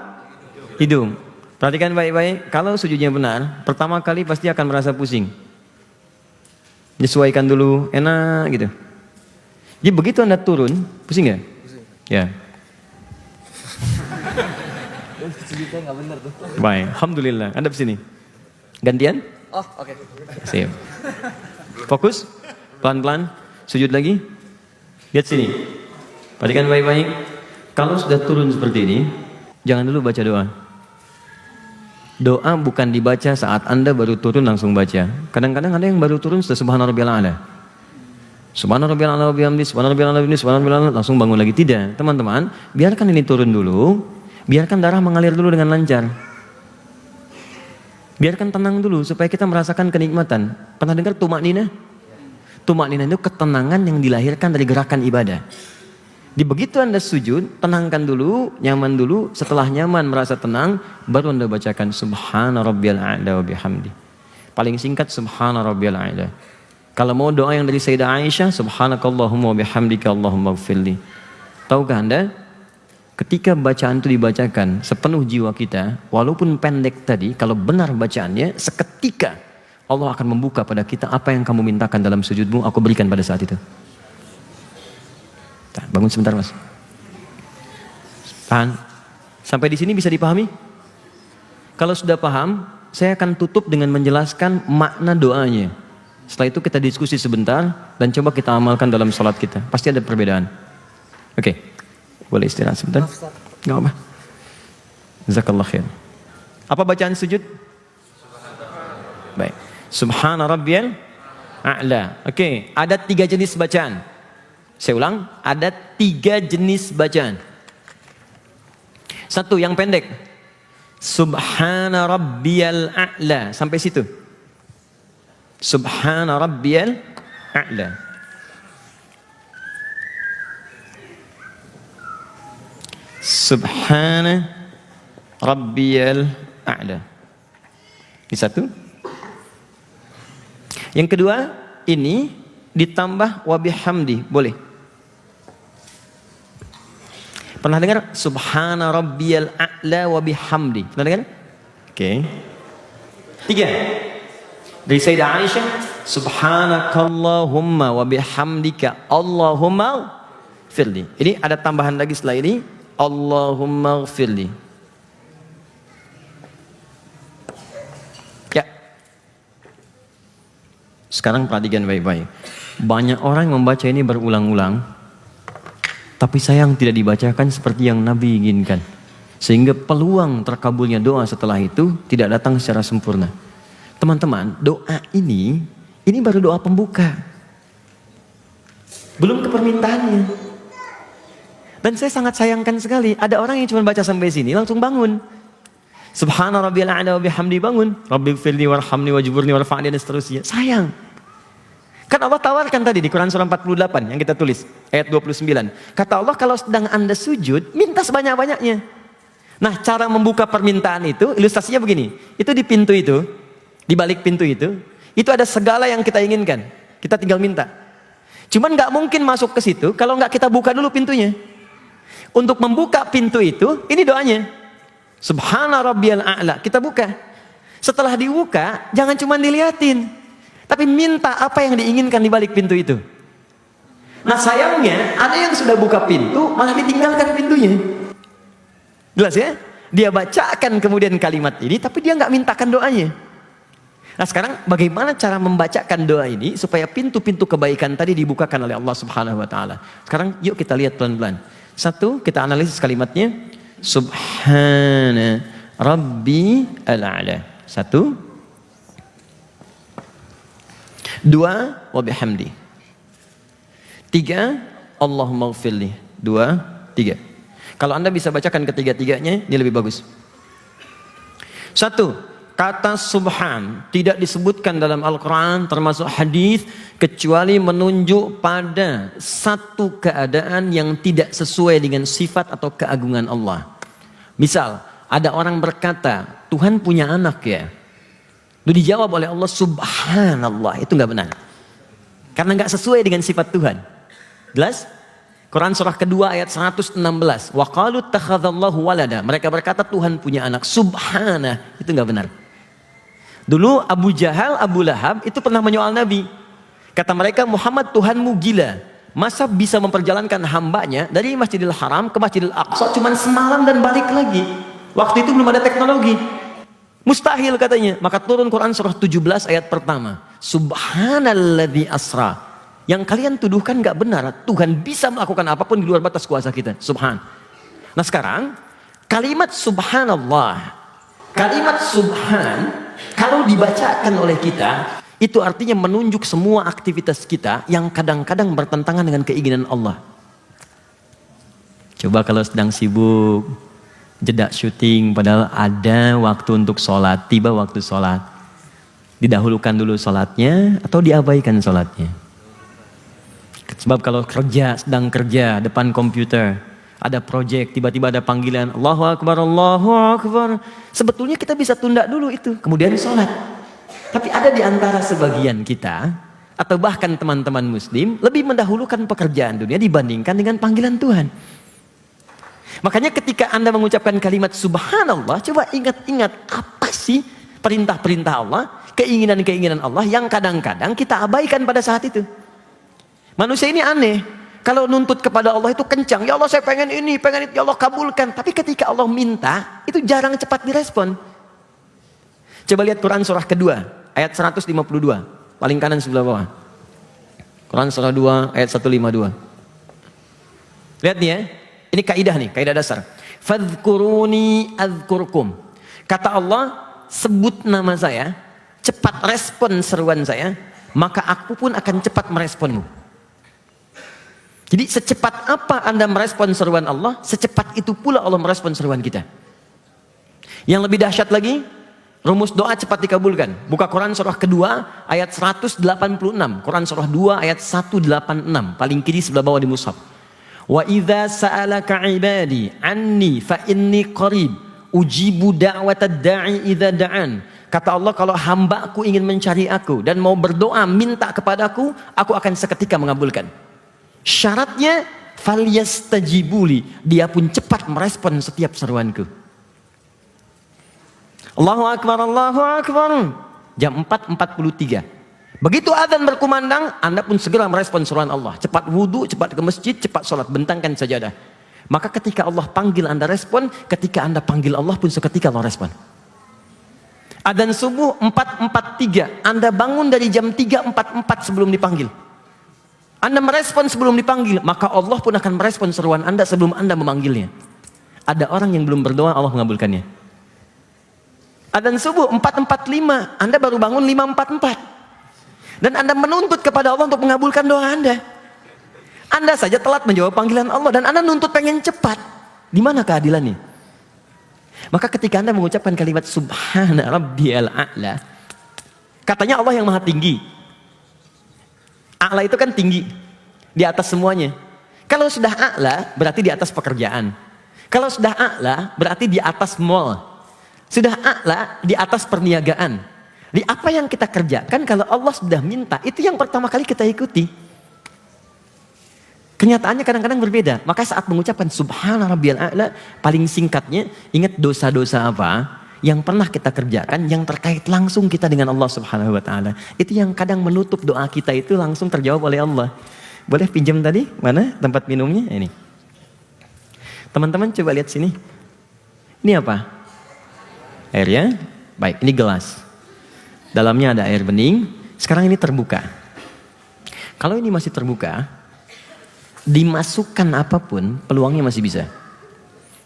S1: Hidung. Perhatikan baik-baik. Kalau sujudnya benar, pertama kali pasti akan merasa pusing. Menyesuaikan dulu, enak gitu. Jadi begitu Anda turun, pusing nggak? Pusing. Ya. Sujudnya nggak benar tuh. Baik. Alhamdulillah. Anda kesini. Gantian? Oh, oke. Siap. Fokus. Pelan-pelan. Sujud lagi. Lihat sini. Perhatikan baik-baik. Kalau sudah turun seperti ini, jangan dulu baca doa. Doa bukan dibaca saat Anda baru turun langsung baca. Kadang-kadang ada yang baru turun sudah subhanarabbiyal a'la. Subhanarabbiyal a'la wa bihamdi, subhanarabbiyal a'la wa bihamdi, subhanarabbiyal a'la, langsung bangun lagi. Tidak, teman-teman. Biarkan ini turun dulu. Biarkan darah mengalir dulu dengan lancar. Biarkan tenang dulu supaya kita merasakan kenikmatan. Pernah dengar tumak nina? Tumak nina itu ketenangan yang dilahirkan dari gerakan ibadah. Di begitu Anda sujud, tenangkan dulu, nyaman dulu. Setelah nyaman, merasa tenang, baru Anda bacakan Subhana rabbiyal a'la wa bihamdi. Paling singkat Subhana rabbiyal a'la. Kalau mau doa yang dari Sayyidah Aisyah, Subhanakallahumma wa bihamdika Allahumma ighfirli. Tahukah Anda? Ketika bacaan itu dibacakan sepenuh jiwa kita, walaupun pendek tadi, kalau benar bacaannya, seketika Allah akan membuka pada kita apa yang kamu mintakan dalam sujudmu, aku berikan pada saat itu. Nah, bangun sebentar Mas. Tahan. Sampai di sini bisa dipahami? Kalau sudah paham, saya akan tutup dengan menjelaskan makna doanya. Setelah itu kita diskusi sebentar dan coba kita amalkan dalam salat kita. Pasti ada perbedaan. Oke. Boleh istirahat sebentar? Enggak apa. Jazakallah khair. Apa bacaan sujud? Baik. Subhana rabbiyal a'la. Oke, ada 3 jenis bacaan. Saya ulang, ada 3 jenis bacaan. Satu yang pendek. Subhana rabbiyal a'la, sampai situ. Subhana rabbiyal a'la. Subhana rabbiyal a'la. Ini satu. Yang kedua, ini ditambah wa bihamdi, boleh. Pernah dengar Subhana rabbiyal a'la wa bihamdi? Pernah dengar? Oke. 3. Dari Sayyidah Aisyah, Subhanakallahumma wa bihamdika Allahumma firli. Ini ada tambahan lagi setelah ini, Allahumma gfirli. Ya. Sekarang perhatikan baik-baik. Banyak orang membaca ini berulang-ulang, tapi sayang tidak dibacakan seperti yang Nabi inginkan. Sehingga peluang terkabulnya doa setelah itu tidak datang secara sempurna. Teman-teman, doa ini baru doa pembuka. Belum ke permintaannya. Dan saya sangat sayangkan sekali, ada orang yang cuma baca sampai sini langsung bangun. Subhana rabbiyal a'la wa bihamdi, bangun. Rabbighfirli warhamni wajburni warfa'ni, dan seterusnya. Sayang. Kan Allah tawarkan tadi di Quran surah 48 yang kita tulis, ayat 29. Kata Allah, kalau sedang Anda sujud, minta sebanyak-banyaknya. Nah, cara membuka permintaan itu, ilustrasinya begini. Itu di pintu itu, di balik pintu itu ada segala yang kita inginkan. Kita tinggal minta. Cuman nggak mungkin masuk ke situ kalau nggak kita buka dulu pintunya. Untuk membuka pintu itu, ini doanya. Subhana rabbiyal a'la, kita buka. Setelah dibuka, jangan cuma diliatin, tapi minta apa yang diinginkan di balik pintu itu. Nah sayangnya, ada yang sudah buka pintu, malah ditinggalkan pintunya. Jelas ya? Dia bacakan kemudian kalimat ini, tapi dia nggak mintakan doanya. Nah sekarang bagaimana cara membacakan doa ini supaya pintu-pintu kebaikan tadi dibukakan oleh Allah Subhanahu Wa Taala? Sekarang yuk kita lihat pelan-pelan. Satu, kita analisis kalimatnya. Subhana Rabbi al-A'la. Satu. Dua, wa bihamdi. Tiga, Allahumma ghfirli. Dua, tiga. Kalau Anda bisa bacakan ketiga-tiganya, ini lebih bagus. Satu, kata subhan tidak disebutkan dalam Al-Quran termasuk hadis kecuali menunjuk pada satu keadaan yang tidak sesuai dengan sifat atau keagungan Allah. Misal, ada orang berkata, Tuhan punya anak ya. Lalu dijawab oleh Allah, subhanallah, itu nggak benar. Karena nggak sesuai dengan sifat Tuhan. Jelas? Quran surah kedua ayat 116. Wa qalu takhadzallahu walada. Mereka berkata Tuhan punya anak. Subhana, itu nggak benar. Dulu Abu Jahal, Abu Lahab itu pernah menyoal Nabi. Kata mereka, Muhammad Tuhanmu gila. Masa bisa memperjalankan hambanya dari Masjidil Haram ke Masjidil Aqsa cuma semalam dan balik lagi. Waktu itu belum ada teknologi. Mustahil katanya. Maka turun Quran surah 17 ayat pertama. Subhanalladzi asra. Yang kalian tuduhkan gak benar. Tuhan bisa melakukan apapun di luar batas kuasa kita. Subhan. Nah sekarang, kalimat subhanallah, kalimat subhan, kalau dibacakan oleh kita, itu artinya menunjuk semua aktivitas kita yang kadang-kadang bertentangan dengan keinginan Allah. Coba kalau sedang sibuk, jeda syuting, padahal ada waktu untuk sholat, tiba waktu sholat, didahulukan dulu sholatnya atau diabaikan sholatnya? Sebab kalau kerja, sedang kerja depan komputer, ada proyek, tiba-tiba ada panggilan Allahu Akbar, Allahu Akbar, sebetulnya kita bisa tunda dulu itu, kemudian sholat. Tapi ada di antara sebagian kita, atau bahkan teman-teman muslim, lebih mendahulukan pekerjaan dunia dibandingkan dengan panggilan Tuhan. Makanya ketika Anda mengucapkan kalimat subhanallah, coba ingat-ingat apa sih perintah-perintah Allah, keinginan-keinginan Allah yang kadang-kadang kita abaikan pada saat itu. Manusia ini aneh. Kalau nuntut kepada Allah itu kencang. Ya Allah saya pengen ini, pengen itu, ya Allah kabulkan. Tapi ketika Allah minta, itu jarang cepat direspon. Coba lihat Quran surah kedua, ayat 152. Paling kanan sebelah bawah. Quran surah 2, ayat 152. Lihat nih ya. Ini kaidah nih, kaidah dasar. Fadhkuruni adzkurkum. Kata Allah, sebut nama saya, cepat respon seruan saya, maka aku pun akan cepat meresponmu. Jadi secepat apa Anda merespon seruan Allah, secepat itu pula Allah merespon seruan kita. Yang lebih dahsyat lagi, rumus doa cepat dikabulkan. Buka Quran surah kedua ayat 186. Quran surah 2 ayat 186. Paling kiri sebelah bawah di mushaf. Wa idza sa'alaka 'ibadi 'anni fa inni qarib ujibu da'watad da'i idza da'an. Kata Allah, kalau hambaku ingin mencari aku dan mau berdoa minta kepadaku, aku akan seketika mengabulkan. Syaratnya falyastajibuli, dia pun cepat merespon setiap seruanku. Allahu Akbar, Allahu Akbar. Jam 4.43. Begitu azan berkumandang, Anda pun segera merespon seruan Allah. Cepat wudu, cepat ke masjid, cepat sholat, bentangkan sajadah. Maka ketika Allah panggil Anda respon, ketika Anda panggil Allah pun seketika Allah respon. Adzan subuh 4.43, Anda bangun dari jam 3.44 sebelum dipanggil. Anda merespon sebelum dipanggil, maka Allah pun akan merespon seruan Anda sebelum Anda memanggilnya. Ada orang yang belum berdoa, Allah mengabulkannya. Adzan subuh 4.45, Anda baru bangun 5.44. Dan Anda menuntut kepada Allah untuk mengabulkan doa Anda. Anda saja telat menjawab panggilan Allah dan Anda nuntut pengen cepat. Di mana keadilannya? Maka ketika Anda mengucapkan kalimat Subhana Rabbiyal A'la, katanya Allah yang maha tinggi. A'la itu kan tinggi, di atas semuanya. Kalau sudah a'la berarti di atas pekerjaan. Kalau sudah a'la berarti di atas mall. Sudah a'la di atas perniagaan. Di apa yang kita kerjakan, kalau Allah sudah minta, itu yang pertama kali kita ikuti. Kenyataannya kadang-kadang berbeda. Maka saat mengucapkan Subhana Rabbiyal A'la, paling singkatnya ingat dosa-dosa apa yang pernah kita kerjakan yang terkait langsung kita dengan Allah Subhanahu wa taala. Itu yang kadang menutup doa kita itu langsung terjawab oleh Allah. Boleh pinjam tadi? Mana tempat minumnya? Ini. Teman-teman coba lihat sini. Ini apa? Air ya? Baik, ini gelas. Dalamnya ada air bening. Sekarang ini terbuka. Kalau ini masih terbuka, dimasukkan apapun, peluangnya masih bisa.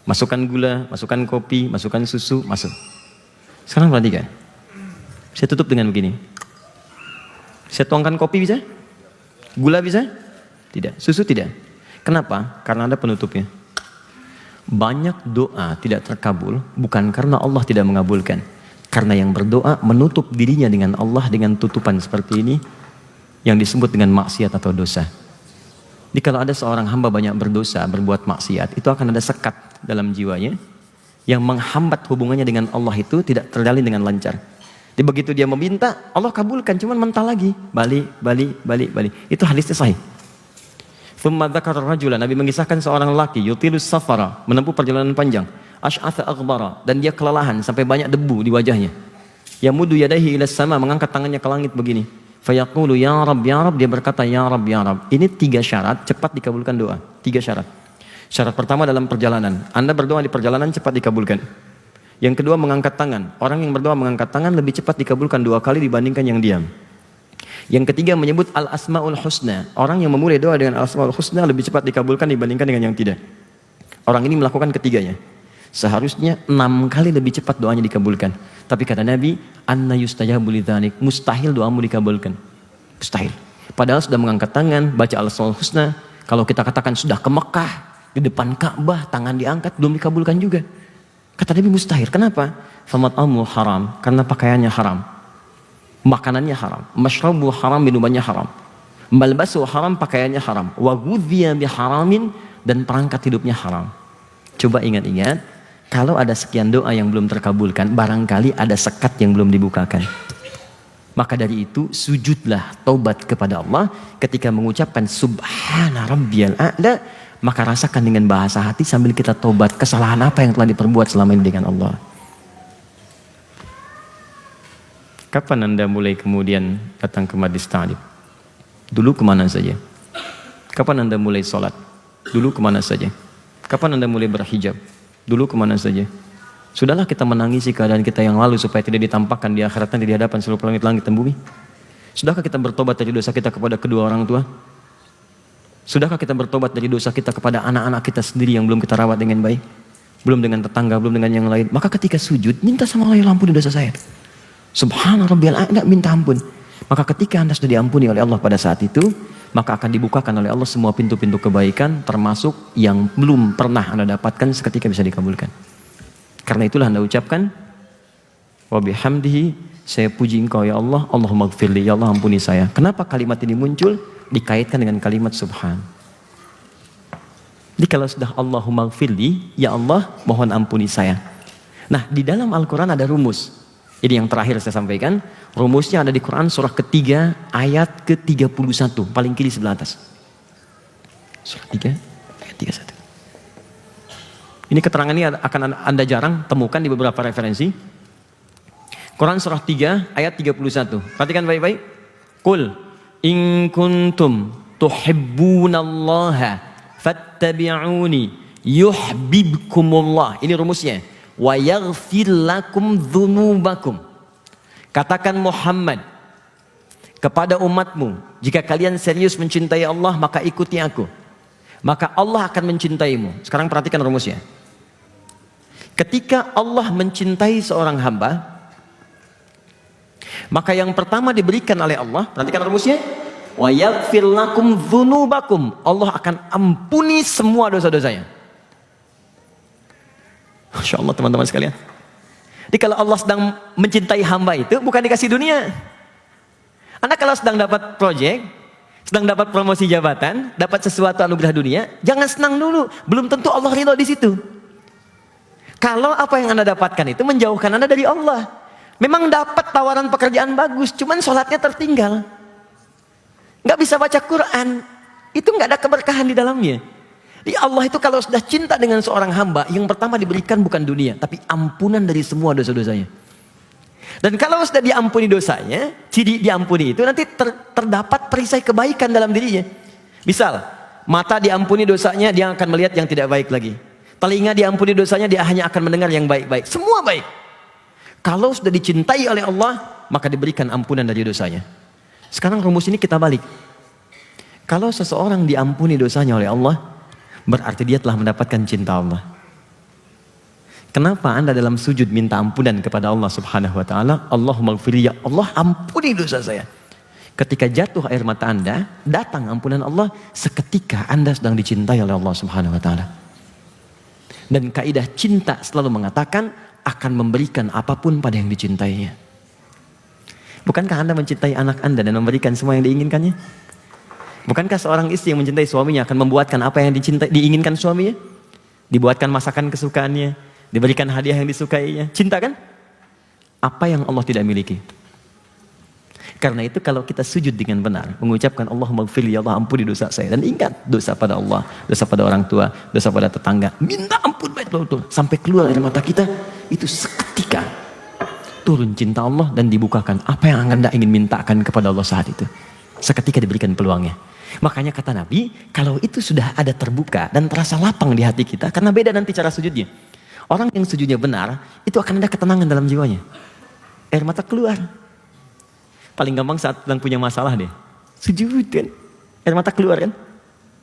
S1: Masukkan gula, masukkan kopi, masukkan susu, masuk. Sekarang perhatikan. Saya tutup dengan begini. Saya tuangkan kopi bisa? Gula bisa? Tidak. Susu tidak. Kenapa? Karena ada penutupnya. Banyak doa tidak terkabul bukan karena Allah tidak mengabulkan. Karena yang berdoa menutup dirinya dengan Allah dengan tutupan seperti ini yang disebut dengan maksiat atau dosa. Jadi kalau ada seorang hamba banyak berdosa, berbuat maksiat, itu akan ada sekat dalam jiwanya yang menghambat hubungannya dengan Allah itu tidak terjalin dengan lancar. Jadi begitu dia meminta, Allah kabulkan, cuman mental lagi, balik. Itu hadisnya sahih. Tsumma dzakara rajulan, Nabi mengisahkan seorang lelaki yutilus safara, menempuh perjalanan panjang, asy'atha aghbara, dan dia kelelahan sampai banyak debu di wajahnya. Yamudu yadayhi ila sama, mengangkat tangannya ke langit begini. Fayaqulu ya Rabb, dia berkata ya Rabb, ya Rabb. Ini 3 syarat cepat dikabulkan doa. 3 syarat. Syarat pertama dalam perjalanan. Anda berdoa di perjalanan cepat dikabulkan. Yang kedua mengangkat tangan. Orang yang berdoa mengangkat tangan lebih cepat dikabulkan 2 kali dibandingkan yang diam. Yang ketiga menyebut al-asma'ul husna. Orang yang memulai doa dengan al-asma'ul husna lebih cepat dikabulkan dibandingkan dengan yang tidak. Orang ini melakukan ketiganya. Seharusnya 6 kali lebih cepat doanya dikabulkan. Tapi kata Nabi, anna yustajabu lidzalik, mustahil doamu dikabulkan. Mustahil. Padahal sudah mengangkat tangan, baca al-asmaul husna. Kalau kita katakan sudah ke Mekah, di depan Ka'bah, tangan diangkat, belum dikabulkan juga. Kata Nabi mustahil. Kenapa? Famat'amu haram, karena pakaiannya haram. Makanannya haram. Masyrabu haram, minumannya haram. Malbasu haram, pakaiannya haram. Wa ghudhiya biharamin, dan perangkat hidupnya haram. Coba ingat-ingat, kalau ada sekian doa yang belum terkabulkan, barangkali ada sekat yang belum dibukakan. Maka dari itu, sujudlah taubat kepada Allah ketika mengucapkan Subhana Rabbiyal A'la, maka rasakan dengan bahasa hati sambil kita taubat kesalahan apa yang telah diperbuat selama ini dengan Allah. Kapan Anda mulai kemudian datang ke majlis ta'lim? Dulu kemana saja? Kapan Anda mulai sholat? Dulu kemana saja? Kapan Anda mulai berhijab? Dulu kemana saja? Sudahlah kita menangisi keadaan kita yang lalu supaya tidak ditampakkan di akhirat nanti di hadapan seluruh langit-langit dan bumi. Sudahkah kita bertobat dari dosa kita kepada kedua orang tua? Sudahkah kita bertobat dari dosa kita kepada anak-anak kita sendiri yang belum kita rawat dengan baik? Belum dengan tetangga, belum dengan yang lain. Maka ketika sujud, minta sama Allah, ya ampuni dosa saya. Subhana Rabbiyal A'la, minta ampun. Maka ketika Anda sudah diampuni oleh Allah pada saat itu, maka akan dibukakan oleh Allah semua pintu-pintu kebaikan, termasuk yang belum pernah Anda dapatkan seketika bisa dikabulkan. Karena itulah Anda ucapkan, wa bihamdihi, saya puji Engkau ya Allah, Allahumma gfirli, ya Allah ampuni saya. Kenapa kalimat ini muncul? Dikaitkan dengan kalimat subhan. Jadi kalau sudah Allahumma gfirli, ya Allah mohon ampuni saya. Nah di dalam Al-Quran ada rumus. Jadi yang terakhir saya sampaikan, rumusnya ada di Quran surah ketiga ayat ke-31, paling kiri sebelah atas. Surah 3 ayat 31. Ini keterangan ini akan Anda jarang temukan di beberapa referensi. Quran surah 3 ayat 31. Perhatikan baik-baik. Qul in kuntum tuhibbunallaha fattabi'uni yuhibbukumullah. Ini rumusnya. Wa yaghfir lakum dzunubakum. Katakan Muhammad kepada umatmu, jika kalian serius mencintai Allah, maka ikuti aku. Maka Allah akan mencintaimu. Sekarang perhatikan rumusnya. Ketika Allah mencintai seorang hamba, maka yang pertama diberikan oleh Allah, perhatikan rumusnya, wa yaghfir lakum dzunubakum. Allah akan ampuni semua dosa-dosanya. Masya Allah teman-teman sekalian. Jadi kalau Allah sedang mencintai hamba itu bukan dikasih dunia. Anda kalau sedang dapat proyek, sedang dapat promosi jabatan, dapat sesuatu anugerah dunia, jangan senang dulu. Belum tentu Allah ridho di situ. Kalau apa yang Anda dapatkan itu menjauhkan Anda dari Allah. Memang dapat tawaran pekerjaan bagus, cuman sholatnya tertinggal. Nggak bisa baca Quran, itu nggak ada keberkahan di dalamnya. Di Allah itu kalau sudah cinta dengan seorang hamba, yang pertama diberikan bukan dunia, tapi ampunan dari semua dosa-dosanya. Dan kalau sudah diampuni dosanya, ciri diampuni itu nanti terdapat perisai kebaikan dalam dirinya. Misal, mata diampuni dosanya, dia akan melihat yang tidak baik lagi. Telinga diampuni dosanya, dia hanya akan mendengar yang baik-baik. Semua baik. Kalau sudah dicintai oleh Allah, maka diberikan ampunan dari dosanya. Sekarang rumus ini kita balik. Kalau seseorang diampuni dosanya oleh Allah, berarti dia telah mendapatkan cinta Allah. Kenapa Anda dalam sujud minta ampunan kepada Allah Subhanahu wa taala? Allahumma ighfirli, ya Allah ampuni dosa saya. Ketika jatuh air mata Anda, datang ampunan Allah seketika Anda sedang dicintai oleh Allah Subhanahu wa taala. Dan kaidah cinta selalu mengatakan akan memberikan apapun pada yang dicintainya. Bukankah Anda mencintai anak Anda dan memberikan semua yang diinginkannya? Bukankah seorang istri yang mencintai suaminya akan membuatkan apa yang diinginkan suaminya? Dibuatkan masakan kesukaannya, diberikan hadiah yang disukainya. Cinta kan? Apa yang Allah tidak miliki? Karena itu kalau kita sujud dengan benar, mengucapkan Allahumma ighfirli, ya Allah ampuni dosa saya. Dan ingat, dosa pada Allah, dosa pada orang tua, dosa pada tetangga. Minta ampun betul-betul. Sampai keluar dari mata kita, itu seketika turun cinta Allah dan dibukakan apa yang Anda ingin mintakan kepada Allah saat itu. Seketika diberikan peluangnya. Makanya kata Nabi, kalau itu sudah ada terbuka dan terasa lapang di hati kita, karena beda nanti cara sujudnya. Orang yang sujudnya benar, itu akan ada ketenangan dalam jiwanya. Air mata keluar. Paling gampang saat sedang punya masalah deh. Sujud kan. Air mata keluar kan.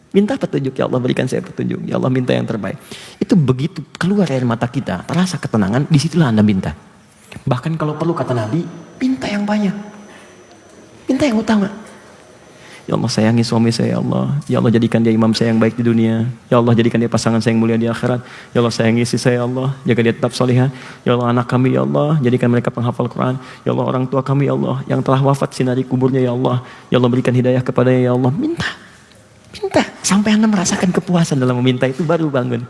S1: Minta petunjuk, ya Allah berikan saya petunjuk. Ya Allah minta yang terbaik. Itu begitu keluar air mata kita, terasa ketenangan, disitulah Anda minta. Bahkan kalau perlu kata Nabi, minta yang banyak. Minta yang utama. Ya Allah sayangi suami saya, ya Allah. Ya Allah jadikan dia imam saya yang baik di dunia. Ya Allah jadikan dia pasangan saya yang mulia di akhirat. Ya Allah sayangi istri saya, ya Allah. Jaga dia tetap salihah. Ya Allah anak kami, ya Allah. Jadikan mereka penghafal Quran. Ya Allah orang tua kami, ya Allah. Yang telah wafat sinari kuburnya, ya Allah. Ya Allah berikan hidayah kepadanya, ya Allah. Minta. Minta. Sampai Anda merasakan kepuasan dalam meminta itu baru bangun.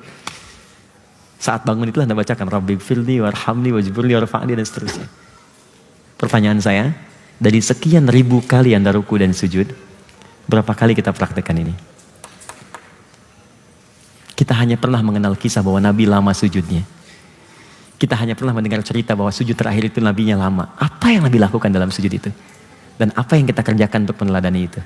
S1: Saat bangun itulah Anda bacakan Rabbi gfirli warhamni wajburli warfa'ni dan seterusnya. Pertanyaan saya, dari sekian ribu kali Anda ruku dan sujud, berapa kali kita praktekkan ini? Kita hanya pernah mengenal kisah bahwa Nabi lama sujudnya. Kita hanya pernah mendengar cerita bahwa sujud terakhir itu Nabinya lama. Apa yang Nabi lakukan dalam sujud itu? Dan apa yang kita kerjakan untuk meneladani itu?